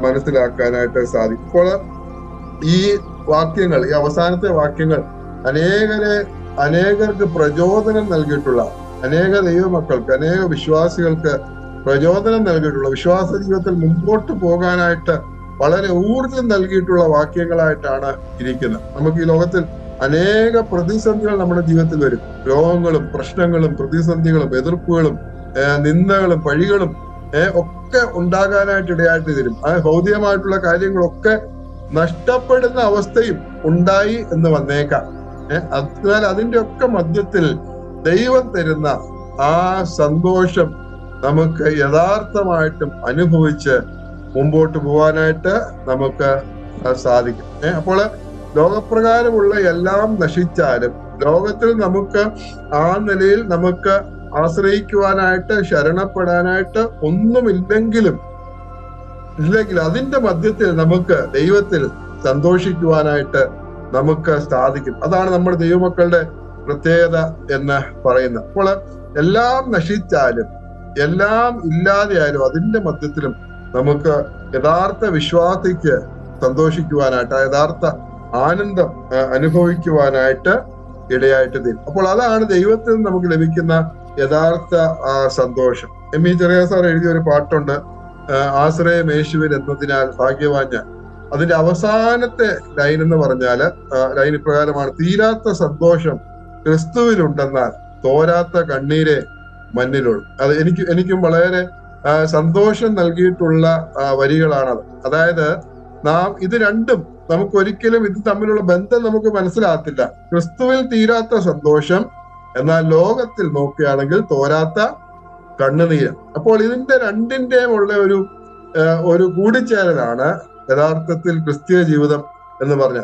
S1: മനസ്സിലാക്കാനായിട്ട് സാധിക്കും. ഇപ്പോൾ ഈ വാക്യങ്ങൾ, ഈ അവസാനത്തെ വാക്യങ്ങൾ അനേകർക്ക് പ്രചോദനം നൽകിയിട്ടുള്ള, അനേക ദൈവമക്കൾക്ക്, അനേക വിശ്വാസികൾക്ക് പ്രചോദനം നൽകിയിട്ടുള്ള, വിശ്വാസ ജീവിതത്തിൽ മുമ്പോട്ട് പോകാനായിട്ട് വളരെ ഊർജം നൽകിയിട്ടുള്ള വാക്യങ്ങളായിട്ടാണ് ഇരിക്കുന്നത്. നമുക്ക് ഈ ലോകത്തിൽ അനേക പ്രതിസന്ധികൾ നമ്മുടെ ജീവിതത്തിൽ വരും. രോഗങ്ങളും പ്രശ്നങ്ങളും പ്രതിസന്ധികളും എതിർപ്പുകളും നിന്ദകളും പഴികളും ഒക്കെ ഉണ്ടാകാനായിട്ട് ഇടയായിട്ട് തരും. ആ ഭൗതികമായിട്ടുള്ള കാര്യങ്ങളൊക്കെ നഷ്ടപ്പെടുന്ന അവസ്ഥയും ഉണ്ടായി എന്ന് വന്നേക്കാം. അതിനാൽ അതിന്റെ ഒക്കെ മധ്യത്തിൽ ദൈവം തരുന്ന ആ സന്തോഷം നമുക്ക് യഥാർത്ഥമായിട്ടും അനുഭവിച്ച് മുമ്പോട്ട് പോകാനായിട്ട് നമുക്ക് സാധിക്കും. അപ്പോൾ ലോകപ്രകാരമുള്ള എല്ലാം നശിച്ചാലും ലോകത്തിൽ നമുക്ക് ആ നിലയിൽ നമുക്ക് ആശ്രയിക്കുവാനായിട്ട് ശരണപ്പെടാനായിട്ട് ഒന്നുമില്ലെങ്കിലും അതിന്റെ മധ്യത്തിൽ നമുക്ക് ദൈവത്തിൽ സന്തോഷിക്കുവാനായിട്ട് നമുക്ക് സാധിക്കും. അതാണ് നമ്മുടെ ദൈവമക്കളുടെ പ്രത്യേകത എന്ന് പറയുന്നത്. അപ്പോൾ എല്ലാം നശിച്ചാലും എല്ലാം ഇല്ലാതെയായാലും അതിന്റെ മധ്യത്തിലും നമുക്ക് യഥാർത്ഥ വിശ്വാസിക്ക് സന്തോഷിക്കുവാനായിട്ട്, ആ യഥാർത്ഥ ആനന്ദം അനുഭവിക്കുവാനായിട്ട് ഇടയായിട്ട് തരും. അപ്പോൾ അതാണ് ദൈവത്തിൽ നിന്ന് നമുക്ക് ലഭിക്കുന്ന യഥാർത്ഥ സന്തോഷം. എം.ഇ. ചെറിയ സാർ എഴുതിയ ഒരു പാട്ടുണ്ട്, ആശ്രയം യേശുവിൽ എന്നതിനാൽ ഭാഗ്യവാൻ ഞാൻ. അതിന്റെ അവസാനത്തെ ലൈൻ എന്ന് പറഞ്ഞാല് ലൈൻ ഇപ്രകാരമാണ്: തീരാത്ത സന്തോഷം ക്രിസ്തുവിലുണ്ടെന്നാൽ തോരാത്ത കണ്ണീരെ മണ്ണിലുള്ളൂ. അത് എനിക്കും വളരെ സന്തോഷം നൽകിയിട്ടുള്ള വരികളാണത്. അതായത് നാം ഇത് രണ്ടും നമുക്കൊരിക്കലും ഇത് തമ്മിലുള്ള ബന്ധം നമുക്ക് മനസ്സിലാകത്തില്ല. ക്രിസ്തുവിൽ തീരാത്ത സന്തോഷം, എന്നാൽ ലോകത്തിൽ നോക്കുകയാണെങ്കിൽ തോരാത്ത കണ്ണുനീര്. അപ്പോൾ ഇതിന്റെ രണ്ടിന്റെയും ഉള്ള ഒരു കൂടിച്ചേരലാണ് യഥാർത്ഥത്തിൽ ക്രിസ്തീയ ജീവിതം എന്ന് പറഞ്ഞ.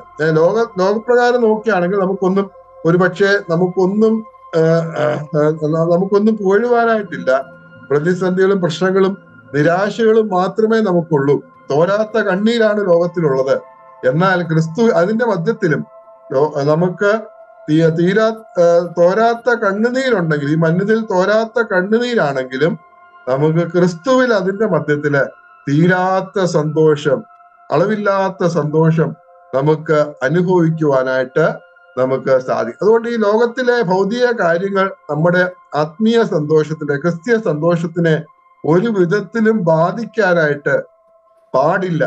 S1: ലോകപ്രകാരം നോക്കുകയാണെങ്കിൽ നമുക്കൊന്നും പുകഴുവാനായിട്ടില്ല. പ്രതിസന്ധികളും പ്രശ്നങ്ങളും നിരാശകളും മാത്രമേ നമുക്കുള്ളൂ. തോരാത്ത കണ്ണീരാണ് ലോകത്തിലുള്ളത്. എന്നാൽ ക്രിസ്തു അതിന്റെ മധ്യത്തിലും നമുക്ക് തോരാത്ത കണ്ണുനീരുണ്ടെങ്കിൽ, ഈ മഞ്ഞിൽ തോരാത്ത കണ്ണുനീരാണെങ്കിലും നമുക്ക് ക്രിസ്തുവിൽ അതിന്റെ മധ്യത്തില് തീരാത്ത സന്തോഷം, അളവില്ലാത്ത സന്തോഷം നമുക്ക് അനുഭവിക്കുവാനായിട്ട് നമുക്ക് സാധിക്കും. അതുകൊണ്ട് ഈ ലോകത്തിലെ ഭൗതിക കാര്യങ്ങൾ നമ്മുടെ ആത്മീയ സന്തോഷത്തിനെ, ക്രിസ്തീയ സന്തോഷത്തിനെ ഒരു വിധത്തിലും ബാധിക്കാനായിട്ട് പാടില്ല.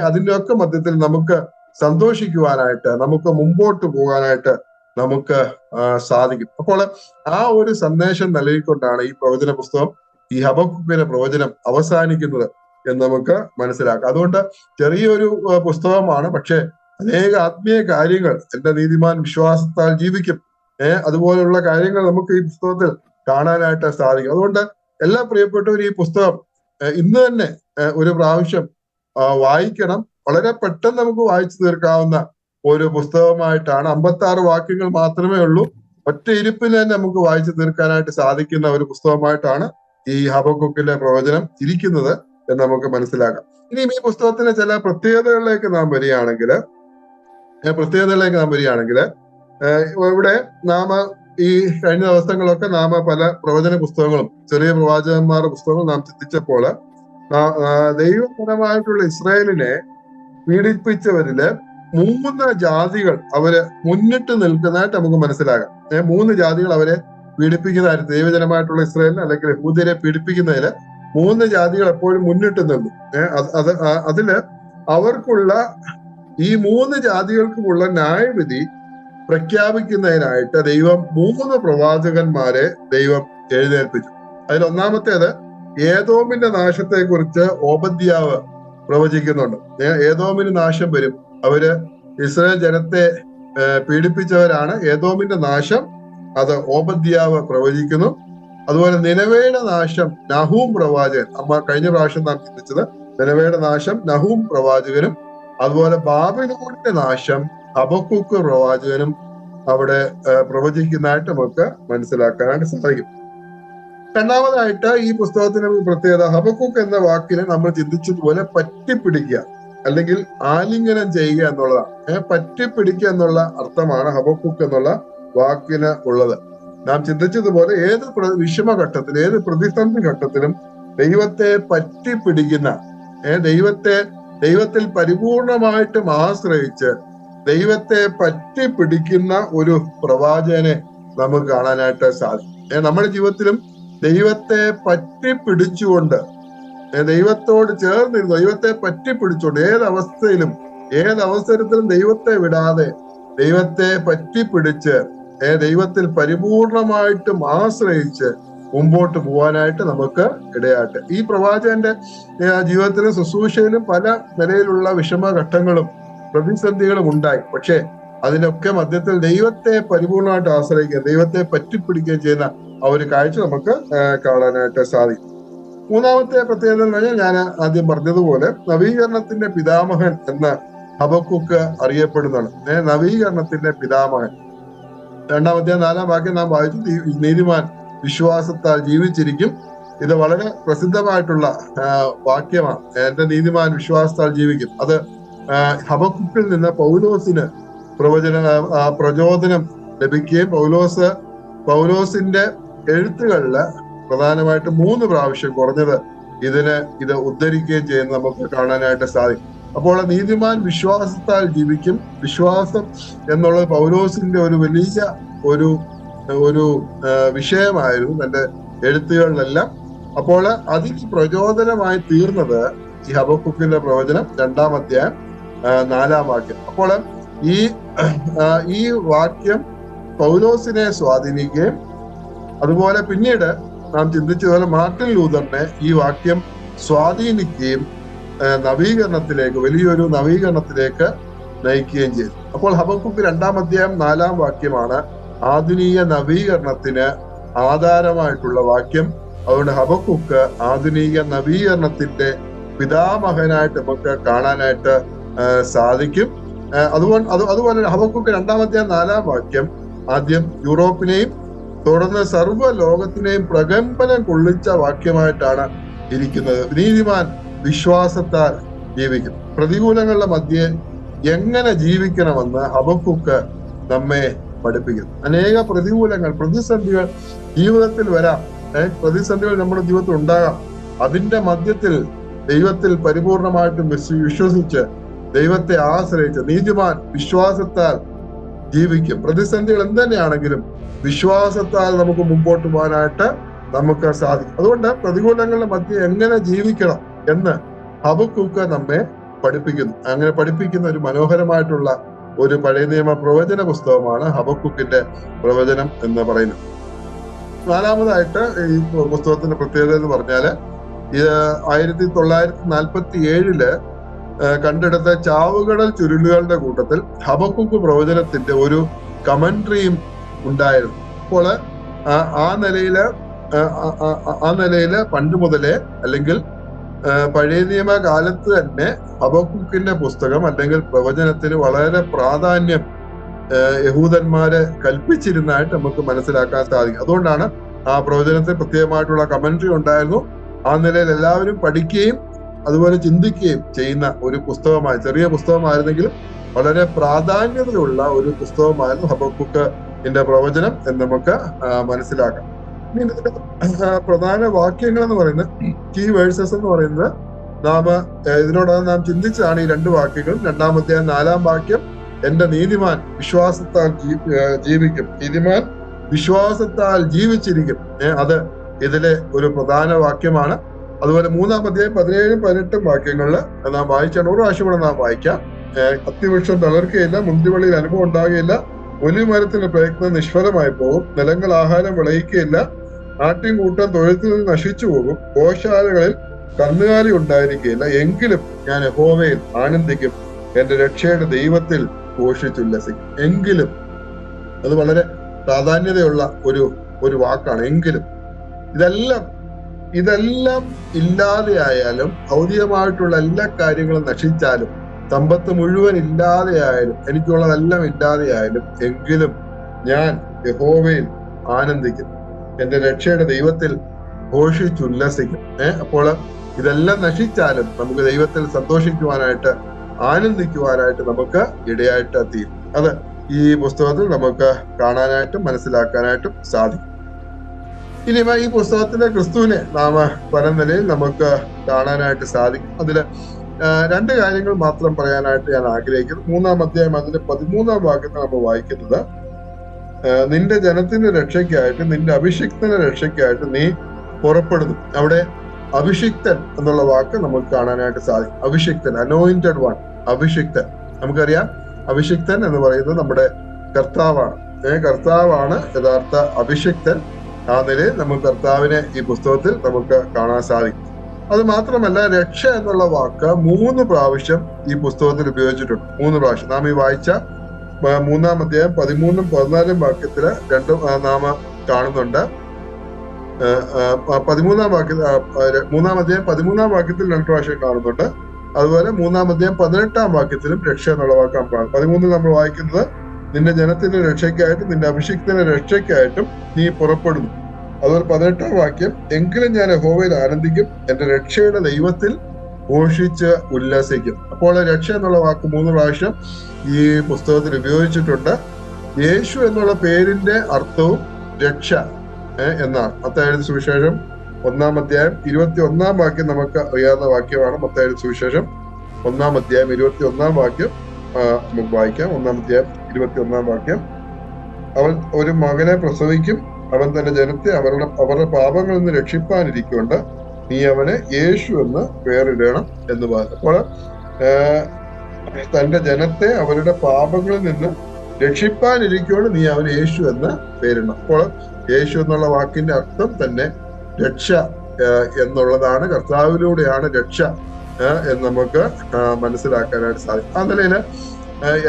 S1: അതിന്റെ ഒക്കെ മധ്യത്തിൽ നമുക്ക് സന്തോഷിക്കുവാനായിട്ട്, നമുക്ക് മുമ്പോട്ട് പോകാനായിട്ട് നമുക്ക് സാധിക്കും. അപ്പോൾ ആ ഒരു സന്ദേശം നൽകിക്കൊണ്ടാണ് ഈ പ്രവചന പുസ്തകം, ഈ ഹബക്കൂക്കിന്റെ പ്രവചനം അവസാനിക്കുന്നത് എന്ന് നമുക്ക് മനസ്സിലാക്കാം. അതുകൊണ്ട് ചെറിയൊരു പുസ്തകമാണ്, പക്ഷെ അനേക ആത്മീയ കാര്യങ്ങൾ, എന്റെ നീതിമാൻ വിശ്വാസത്താൽ ജീവിക്കും, അതുപോലുള്ള കാര്യങ്ങൾ നമുക്ക് ഈ പുസ്തകത്തിൽ കാണാനായിട്ട് സാധിക്കും. അതുകൊണ്ട് എല്ലാ പ്രിയപ്പെട്ടവരും ഈ പുസ്തകം ഇന്ന് തന്നെ ഒരു പ്രാവശ്യം വായിക്കണം. വളരെ പെട്ടെന്ന് നമുക്ക് വായിച്ചു തീർക്കാവുന്ന ഒരു പുസ്തകമായിട്ടാണ്. 56 വാക്യങ്ങൾ മാത്രമേ ഉള്ളൂ. ഒറ്റ ഇരിപ്പിൽ തന്നെ നമുക്ക് വായിച്ചു തീർക്കാനായിട്ട് സാധിക്കുന്ന ഒരു പുസ്തകമായിട്ടാണ് ഈ ഹബക്കൂക്കിന്റെ പ്രവചനം ഇരിക്കുന്നത് എന്ന് നമുക്ക് മനസ്സിലാക്കാം. ഇനിയും ഈ പുസ്തകത്തിന്റെ ചില പ്രത്യേകതകളിലേക്ക് നാം വരികയാണെങ്കിൽ ഇവിടെ നാം ഈ കഴിഞ്ഞ ദിവസങ്ങളൊക്കെ നാം പല പ്രവചന പുസ്തകങ്ങളും ചെറിയ പ്രവാചകന്മാരുടെ പുസ്തകങ്ങളും നാം ചിന്തിച്ചപ്പോൾ ദൈവപരമായിട്ടുള്ള ഇസ്രായേലിനെ പീഡിപ്പിച്ചവരില് 3 ജാതികൾ അവര് മുന്നിട്ട് നിൽക്കുന്നതായിട്ട് നമുക്ക് മനസ്സിലാകാം. 3 ജാതികൾ അവരെ പീഡിപ്പിക്കുന്നതായിട്ട്, ദൈവജനമായിട്ടുള്ള ഇസ്രായേലിനെ അല്ലെങ്കിൽ യഹൂദരെ പീഡിപ്പിക്കുന്നതില് 3 ജാതികൾ എപ്പോഴും മുന്നിട്ട് നിന്നു. അതില് അവർക്കുള്ള ഈ 3 ജാതികൾക്കുമുള്ള ന്യായവിധി പ്രഖ്യാപിക്കുന്നതിനായിട്ട് ദൈവം 3 പ്രവാചകന്മാരെ ദൈവം എഴുന്നേൽപ്പിച്ചു. അതിൽ ഒന്നാമത്തേത് ഏദോമിന്റെ നാശത്തെ കുറിച്ച് ഓബദ്യാവ് പ്രവചിക്കുന്നുണ്ട്. ഏദോമിന് നാശം വരും, അവര് ഇസ്രായേൽ ജനത്തെ പീഡിപ്പിച്ചവരാണ്. ഏദോമിന്റെ നാശം അത് ഓബദ്യാവ് പ്രവചിക്കുന്നു. അതുപോലെ നിനവയുടെ നാശം നഹൂം പ്രവാചകൻ, കഴിഞ്ഞ പ്രാവശ്യം നാം ചിന്തിച്ചത് നിനവയുടെ നാശം നഹൂം പ്രവാചകനും, അതുപോലെ ബാബിലോണിന്റെ നാശം ഹബക്കൂക്ക് പ്രവാചകനും അവിടെ പ്രവചിക്കുന്നതായിട്ട് നമുക്ക് മനസ്സിലാക്കാനായിട്ട് സാധിക്കും. രണ്ടാമതായിട്ട് ഈ പുസ്തകത്തിന് പ്രത്യേകത, ഹബക്കൂക്ക് എന്ന വാക്കിനെ നമ്മൾ ചിന്തിച്ചതുപോലെ പറ്റിപ്പിടിക്കുക അല്ലെങ്കിൽ ആലിംഗനം ചെയ്യുക എന്നുള്ളതാണ്. പറ്റിപ്പിടിക്കുക എന്നുള്ള അർത്ഥമാണ് ഹബക്കൂക്ക് എന്നുള്ള വാക്കിന് ഉള്ളത്. നാം ചിന്തിച്ചതുപോലെ ഏത് വിഷമഘട്ടത്തിലും ഏത് പ്രതിസന്ധി ഘട്ടത്തിലും ദൈവത്തെ പറ്റിപ്പിടിക്കുന്ന, ദൈവത്തിൽ പരിപൂർണമായിട്ടും ആശ്രയിച്ച് ദൈവത്തെ പറ്റിപ്പിടിക്കുന്ന ഒരു പ്രവാചകനെ നമുക്ക് കാണാനായിട്ട് സാധിക്കും. നമ്മുടെ ജീവിതത്തിലും ദൈവത്തെ പറ്റിപ്പിടിച്ചുകൊണ്ട്, ദൈവത്തോട് ചേർന്നിരുന്നു, ദൈവത്തെ പറ്റിപ്പിടിച്ചുകൊണ്ട് ഏതവസരത്തിലും ദൈവത്തെ വിടാതെ ദൈവത്തെ പറ്റിപ്പിടിച്ച് ദൈവത്തിൽ പരിപൂർണമായിട്ടും ആശ്രയിച്ച് മുമ്പോട്ട് പോകാനായിട്ട് നമുക്ക് ഇടയാട്ടെ. ഈ പ്രവാചകന്റെ ജീവിതത്തിലും ശുശ്രൂഷയിലും പല നിലയിലുള്ള വിഷമഘട്ടങ്ങളും പ്രതിസന്ധികളും ഉണ്ടായി. പക്ഷെ അതിനൊക്കെ മധ്യത്തിൽ ദൈവത്തെ പരിപൂർണമായിട്ട് ആശ്രയിക്കുക, ദൈവത്തെ പറ്റിപ്പിടിക്കുകയും ചെയ്യുന്ന ആ ഒരു കാഴ്ച നമുക്ക് കാണാനായിട്ട് സാധിക്കും. മൂന്നാമത്തെ പ്രത്യേകത എന്ന് പറഞ്ഞാൽ ഞാൻ ആദ്യം പറഞ്ഞതുപോലെ നവീകരണത്തിന്റെ പിതാമഹൻ എന്ന ഹബക്കൂക്ക് അറിയപ്പെടുന്നതാണ്. നവീകരണത്തിന്റെ പിതാമഹൻ. 2-ാം അധ്യായം 4-ാം വാക്യം നാം വായിച്ചു, നീതിമാൻ വിശ്വാസത്താൽ ജീവിച്ചിരിക്കും. ഇത് വളരെ പ്രസിദ്ധമായിട്ടുള്ള വാക്യമാണ്. എന്റെ നീതിമാൻ വിശ്വാസത്താൽ ജീവിക്കും. അത് ഹബക്കൂക്കിൽ നിന്ന് പൗലോസിന് പ്രചോദനം ലഭിക്കുകയും പൗലോസിന്റെ എഴുത്തുകളില് പ്രധാനമായിട്ട് 3 പ്രാവശ്യം കുറഞ്ഞത് ഇത് ഉദ്ധരിക്കുകയും ചെയ്യുന്നത് നമുക്ക് കാണാനായിട്ട് സാധിക്കും. അപ്പോൾ നീതിമാൻ വിശ്വാസത്താൽ ജീവിക്കും. വിശ്വാസം എന്നുള്ളത് പൗലോസിന്റെ ഒരു വലിയ ഒരു വിഷയമായിരുന്നു തന്റെ എഴുത്തുകളിലെല്ലാം. അപ്പോൾ അതിന് പ്രചോദനമായി തീർന്നത് ഈ ഹബക്കൂക്കിന്റെ പ്രവചനം 2-ാം അധ്യായം 4-ാം വാക്യം. അപ്പോൾ ഈ വാക്യം പൗലോസിനെ സ്വാധീനിക്കുകയും അതുപോലെ പിന്നീട് നാം ചിന്തിച്ചതുപോലെ മാർട്ടിൻ ലൂതറിനെ ഈ വാക്യം സ്വാധീനിക്കുകയും നവീകരണത്തിലേക്ക്, വലിയൊരു നവീകരണത്തിലേക്ക് നയിക്കുകയും ചെയ്തു. അപ്പോൾ ഹബക്കൂക്ക് 2-ാം അധ്യായം 4-ാം വാക്യമാണ് ആധുനിക നവീകരണത്തിന് ആധാരമായിട്ടുള്ള വാക്യം. അതുകൊണ്ട് ഹബക്കൂക്ക് ആധുനിക നവീകരണത്തിന്റെ പിതാമഹനായിട്ട് നമുക്ക് കാണാനായിട്ട് സാധിക്കും. അതുപോലെ ഹബക്കൂക്ക് 2-ാം അധ്യായം 4-ാം വാക്യം ആദ്യം യൂറോപ്പിനെയും തുടർന്ന് സർവ്വ ലോകത്തിനെയും പ്രകമ്പനം കൊള്ളിച്ച വാക്യമായിട്ടാണ് ഇരിക്കുന്നത്. നീതിമാൻ വിശ്വാസത്താൽ ജീവിക്കും. പ്രതികൂലങ്ങളുടെ മധ്യേ എങ്ങനെ ജീവിക്കണമെന്ന് ഹബക്കൂക്ക് നമ്മെ പഠിപ്പിക്കുന്നു. അനേക പ്രതികൂലങ്ങൾ, പ്രതിസന്ധികൾ ജീവിതത്തിൽ വരാം. പ്രതിസന്ധികൾ നമ്മുടെ ജീവിതത്തിൽ ഉണ്ടാകാം. അതിന്റെ മധ്യത്തിൽ ദൈവത്തിൽ പരിപൂർണമായിട്ടും വിശ്വസിച്ച് ദൈവത്തെ ആശ്രയിച്ച് നീതിമാൻ വിശ്വാസത്താൽ ജീവിക്കും. പ്രതിസന്ധികൾ എന്തുതന്നെയാണെങ്കിലും വിശ്വാസത്താൽ നമുക്ക് മുമ്പോട്ട് പോകാനായിട്ട് നമുക്ക് സാധിക്കും. അതുകൊണ്ട് പ്രതികൂലങ്ങളുടെ മധ്യേ എങ്ങനെ ജീവിക്കണം എന്ന് ഹബക്കൂക്ക് നമ്മെ പഠിപ്പിക്കുന്നു. അങ്ങനെ പഠിപ്പിക്കുന്ന ഒരു മനോഹരമായിട്ടുള്ള ഒരു പഴയ നിയമ പ്രവചന പുസ്തകമാണ് ഹബക്കൂക്കിന്റെ പ്രവചനം എന്ന് പറയുന്നത്. 4-മതായിട്ട് ഈ പുസ്തകത്തിന്റെ പ്രത്യേകത എന്ന് പറഞ്ഞാല് ഇത് 1947 കണ്ടെടുത്ത ചാവുകടൽ ചുരുളുകളുടെ കൂട്ടത്തിൽ ഹബക്കൂക്ക് പ്രവചനത്തിന്റെ ഒരു കമന്ററിയും ഉണ്ടായിരുന്നു. അപ്പോൾ ആ നിലയില് പണ്ട് മുതലേ അല്ലെങ്കിൽ പഴയ നിയമ കാലത്ത് തന്നെ ഹബക്കൂക്കിന്റെ പുസ്തകം അല്ലെങ്കിൽ പ്രവചനത്തിന് വളരെ പ്രാധാന്യം യഹൂദന്മാരെ കൽപ്പിച്ചിരുന്നതായിട്ട് നമുക്ക് മനസ്സിലാക്കാൻ സാധിക്കും. അതുകൊണ്ടാണ് ആ പ്രവചനത്തിൽ പ്രത്യേകമായിട്ടുള്ള കമന്ററി ഉണ്ടായിരുന്നു. ആ നിലയിൽ എല്ലാവരും പഠിക്കുകയും അതുപോലെ ചിന്തിക്കുകയും ചെയ്യുന്ന ഒരു പുസ്തകമായി, ചെറിയ പുസ്തകമായിരുന്നെങ്കിലും വളരെ പ്രാധാന്യതയുള്ള ഒരു പുസ്തകമായിരുന്നു ഹബക്കൂക്കിന്റെ പ്രവചനം എന്ന് നമുക്ക് മനസ്സിലാക്കാം. ഇനി പ്രധാന വാക്യങ്ങൾ എന്ന് പറയുന്നത്, കീ വേഴ്സസ് എന്ന് പറയുന്നത് ഇതിനോടകം നാം ചിന്തിച്ചതാണ് ഈ 2 വാക്യങ്ങൾ. 2-ാം അധ്യായം 4-ാം വാക്യം, എന്റെ നീതിമാൻ വിശ്വാസത്താൽ ജീവിക്കും. നീതിമാൻ വിശ്വാസത്താൽ ജീവിച്ചിരിക്കും. അത് ഇതിലെ ഒരു പ്രധാന വാക്യമാണ്. അതുപോലെ 3-ാം അധ്യായം 17-ഉം 18-ഉം വാക്യങ്ങളിൽ നാം വായിച്ചാണ്. ഒരു പ്രാവശ്യം കൂടെ നാം വായിക്കാം. അത്തിവൃക്ഷം തളർക്കുകയില്ല, മുന്തിരിവള്ളിയിൽ അനുഭവം ഉണ്ടാകുകയില്ല, ഒലിവ് മരത്തിന്റെ പ്രയത്നം നിഷ്ഫലമായി പോകും, നിലങ്ങൾ ആഹാരം വിളയിക്കുകയില്ല, ആട്ടിൻകൂട്ടം തൊഴുത്തിൽ നിന്ന് നശിച്ചു പോകും, ഗോശാലകളിൽ കന്നുകാലി ഉണ്ടായിരിക്കുകയില്ല. എങ്കിലും ഞാൻ യഹോവയിൽ ആനന്ദിക്കും, എന്റെ രക്ഷയുടെ ദൈവത്തിൽ ഘോഷിച്ചുല്ലസിക്കും. എങ്കിലും, അത് വളരെ പ്രാധാന്യതയുള്ള ഒരു വാക്കാണ്. എങ്കിലും ഇതെല്ലാം ഇല്ലാതെയായാലും, ഭൗതികമായിട്ടുള്ള എല്ലാ കാര്യങ്ങളും നശിച്ചാലും, സമ്പത്ത് മുഴുവൻ ഇല്ലാതെയായാലും, എനിക്കുള്ളതെല്ലാം ഇല്ലാതെയായാലും, എങ്കിലും ഞാൻ യഹോവയിൽ ആനന്ദിക്കും, എന്റെ രക്ഷയുടെ ദൈവത്തിൽ ഘോഷിച്ചുല്ലസിക്കും. അപ്പോൾ ഇതെല്ലാം നശിച്ചാലും നമുക്ക് ദൈവത്തിൽ സന്തോഷിക്കുവാനായിട്ട്, ആനന്ദിക്കുവാനായിട്ട് നമുക്ക് ഇടയായിട്ട് തീരും. അത് ഈ പുസ്തകത്തിൽ നമുക്ക് കാണാനായിട്ടും മനസ്സിലാക്കാനായിട്ടും സാധിക്കും. ഇനി ഈ പുസ്തകത്തിലെ ക്രിസ്തുവിനെ നാം പല നിലയിൽ നമുക്ക് കാണാനായിട്ട് സാധിക്കും. അതില് 2 കാര്യങ്ങൾ മാത്രം പറയാനായിട്ട് ഞാൻ ആഗ്രഹിക്കുന്നു. 3-ാം അധ്യായം അതിന്റെ 13-ാം വാക്യത്തിൽ നമ്മൾ വായിക്കുന്നത്, നിന്റെ ജനത്തിന്റെ രക്ഷയ്ക്കായിട്ട്, നിന്റെ അഭിഷിക്തന്റെ രക്ഷയ്ക്കായിട്ട് നീ പുറപ്പെടുന്നു. അവിടെ അഭിഷിക്തൻ എന്നുള്ള വാക്ക് നമുക്ക് കാണാനായിട്ട് സാധിക്കും. അഭിഷിക്തൻ, അനോയിന്റഡ് വൺ, അഭിഷിക്തൻ. നമുക്കറിയാം അഭിഷിക്തൻ എന്ന് പറയുന്നത് നമ്മുടെ കർത്താവാണ്. കർത്താവാണ് യഥാർത്ഥ അഭിഷിക്തൻ. ആ നിലയിൽ നമുക്ക് കർത്താവിനെ ഈ പുസ്തകത്തിൽ നമുക്ക് കാണാൻ സാധിക്കും. അത് മാത്രമല്ല, രക്ഷ എന്നുള്ള വാക്ക് 3 പ്രാവശ്യം ഈ പുസ്തകത്തിൽ ഉപയോഗിച്ചിട്ടുണ്ട്. 3 പ്രാവശ്യം നാം ഈ വായിച്ച 3-ാം അധ്യായം 13-ഉം 14-ഉം വാക്യത്തില് നാം കാണുന്നുണ്ട്. 3-ാം അധ്യായം 13-ാം വാക്യത്തിൽ 2 പ്രാവശ്യം കാണുന്നുണ്ട്. അതുപോലെ 3-ാം അധ്യായം 18-ാം വാക്യത്തിലും രക്ഷ എന്നുള്ള വാക്ക് നാം കാണും. 13-ൽ നമ്മൾ വായിക്കുന്നത്, നിന്റെ ജനത്തിന്റെ രക്ഷയ്ക്കായിട്ടും നിന്റെ അഭിഷിക്തന്റെ രക്ഷയ്ക്കായിട്ടും നീ പുറപ്പെടുന്നു. അതുപോലെ 18-ാം വാക്യം, എങ്കിലും ഞാൻ യഹോവയിൽ ആനന്ദിക്കും, എന്റെ രക്ഷയുടെ ദൈവത്തിൽ ഘോഷിച്ച് ഉല്ലസിക്കും. അപ്പോൾ രക്ഷ എന്നുള്ള വാക്ക് 3 പ്രാവശ്യം ഈ പുസ്തകത്തിൽ ഉപയോഗിച്ചിട്ടുണ്ട്. യേശു എന്നുള്ള പേരിന്റെ അർത്ഥവും രക്ഷ എന്നാണ്. മത്തായിയുടെ സുവിശേഷം 1-ാം അധ്യായം 21-ാം വാക്യം നമുക്ക് അറിയാവുന്ന വാക്യമാണ്. മത്തായിയുടെ സുവിശേഷം 1-ാം അധ്യായം 21-ാം വാക്യം നമുക്ക് വായിക്കാം. 1-ാം അധ്യായം 21-ാം വാക്യം, അവൻ ഒരു മകനെ പ്രസവിക്കും, അവൻ തന്റെ ജനത്തെ അവരുടെ പാപങ്ങളിൽ നിന്ന് രക്ഷിപ്പാനിരിക്കൊണ്ട് നീ അവനെ യേശു എന്ന് പേരിടണം എന്ന് പറഞ്ഞു. അപ്പോൾ തന്റെ ജനത്തെ അവരുടെ പാപങ്ങളിൽ നിന്ന് രക്ഷിപ്പാനിരിക്കൊണ്ട് നീ അവന് യേശു എന്ന് പേരിടണം. അപ്പോൾ യേശു എന്നുള്ള വാക്കിന്റെ അർത്ഥം തന്നെ രക്ഷ എന്നുള്ളതാണ്. കർത്താവിലൂടെയാണ് രക്ഷ എന്ന് നമുക്ക് മനസ്സിലാക്കാനായിട്ട് സാധിക്കും. ആ നിലയില്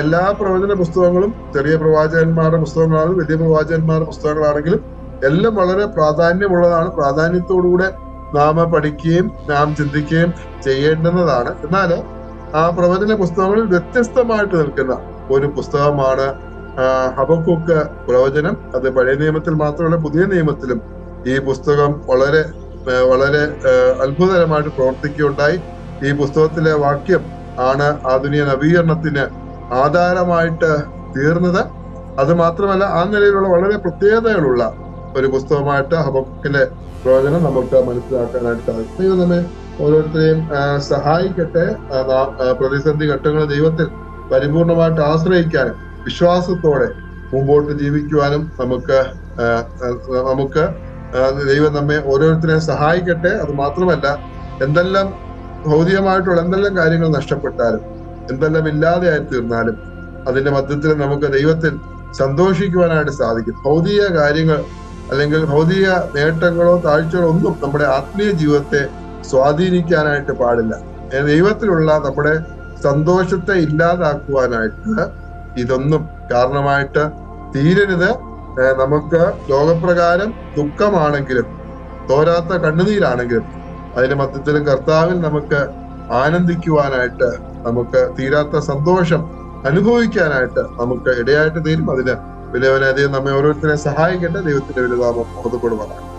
S1: എല്ലാ പ്രവചന പുസ്തകങ്ങളും ചെറിയ പ്രവാചകന്മാരുടെ പുസ്തകങ്ങളാണെങ്കിലും വലിയ പ്രവാചകന്മാരുടെ പുസ്തകങ്ങളാണെങ്കിലും എല്ലാം വളരെ പ്രാധാന്യമുള്ളതാണ്. പ്രാധാന്യത്തോടുകൂടെ നാം പഠിക്കുകയും നാം ചിന്തിക്കുകയും ചെയ്യേണ്ടുന്നതാണ്. എന്നാൽ ആ പ്രവചന പുസ്തകങ്ങളിൽ വ്യത്യസ്തമായിട്ട് നിൽക്കുന്ന ഒരു പുസ്തകമാണ് ഹബക്കൂക്ക് പ്രവചനം. അത് പഴയ നിയമത്തിൽ മാത്രമല്ല പുതിയ നിയമത്തിലും ഈ പുസ്തകം വളരെ വളരെ അത്ഭുതകരമായിട്ട് പ്രവർത്തിക്കുകയുണ്ടായി. ഈ പുസ്തകത്തിലെ വാക്യം ആണ് ആധുനിക നവീകരണത്തിന് ആധാരമായിട്ട് തീർന്നത്. അത് മാത്രമല്ല ആ നിലയിലുള്ള വളരെ പ്രത്യേകതകളുള്ള ഒരു പുസ്തകമായിട്ട് ഹബക്കൂക്കിന്റെ പ്രവചനം നമുക്ക് മനസ്സിലാക്കാനായിട്ട് സാധിക്കും. ദൈവം നമ്മെ ഓരോരുത്തരെയും സഹായിക്കട്ടെ. പ്രതിസന്ധി ഘട്ടങ്ങളിൽ ദൈവത്തിൽ പരിപൂർണമായിട്ട് ആശ്രയിക്കാനും വിശ്വാസത്തോടെ മുമ്പോട്ട് ജീവിക്കുവാനും നമുക്ക് ദൈവം നമ്മെ ഓരോരുത്തരെയും സഹായിക്കട്ടെ. അത് മാത്രമല്ല എന്തെല്ലാം ഭൗതികമായിട്ടുള്ള എന്തെല്ലാം കാര്യങ്ങൾ നഷ്ടപ്പെട്ടാലും എന്തെല്ലാം ഇല്ലാതെയായി തീർന്നാലും അതിന്റെ മധ്യത്തിൽ നമുക്ക് ദൈവത്തിൽ സന്തോഷിക്കുവാനായിട്ട് സാധിക്കും. ഭൗതിക കാര്യങ്ങൾ അല്ലെങ്കിൽ ഭൗതിക നേട്ടങ്ങളോ താഴ്ചകളോ ഒന്നും നമ്മുടെ ആത്മീയ ജീവിതത്തെ സ്വാധീനിക്കാനായിട്ട് പാടില്ല. ദൈവത്തിലുള്ള നമ്മുടെ സന്തോഷത്തെ ഇല്ലാതാക്കുവാനായിട്ട് ഇതൊന്നും കാരണമായിട്ട് തീരരുത്. നമുക്ക് ലോകപ്രകാരം ദുഃഖമാണെങ്കിലും തോരാത്ത കണ്ണുനീരാണെങ്കിലും അതിന്റെ മധ്യത്തിലും കർത്താവിൽ നമുക്ക് ആനന്ദിക്കുവാനായിട്ട് നമുക്ക് തീരാത്ത സന്തോഷം അനുഭവിക്കാനായിട്ട് നമുക്ക് ഇടയായിട്ട് തീരും. അതിന് വലിയവനെ അധികം നമ്മെ ഓരോരുത്തരെ സഹായിക്കട്ടെ. ദൈവത്തിന്റെ വലുതാമം പുറത്തുകൊടുവാനാണ്.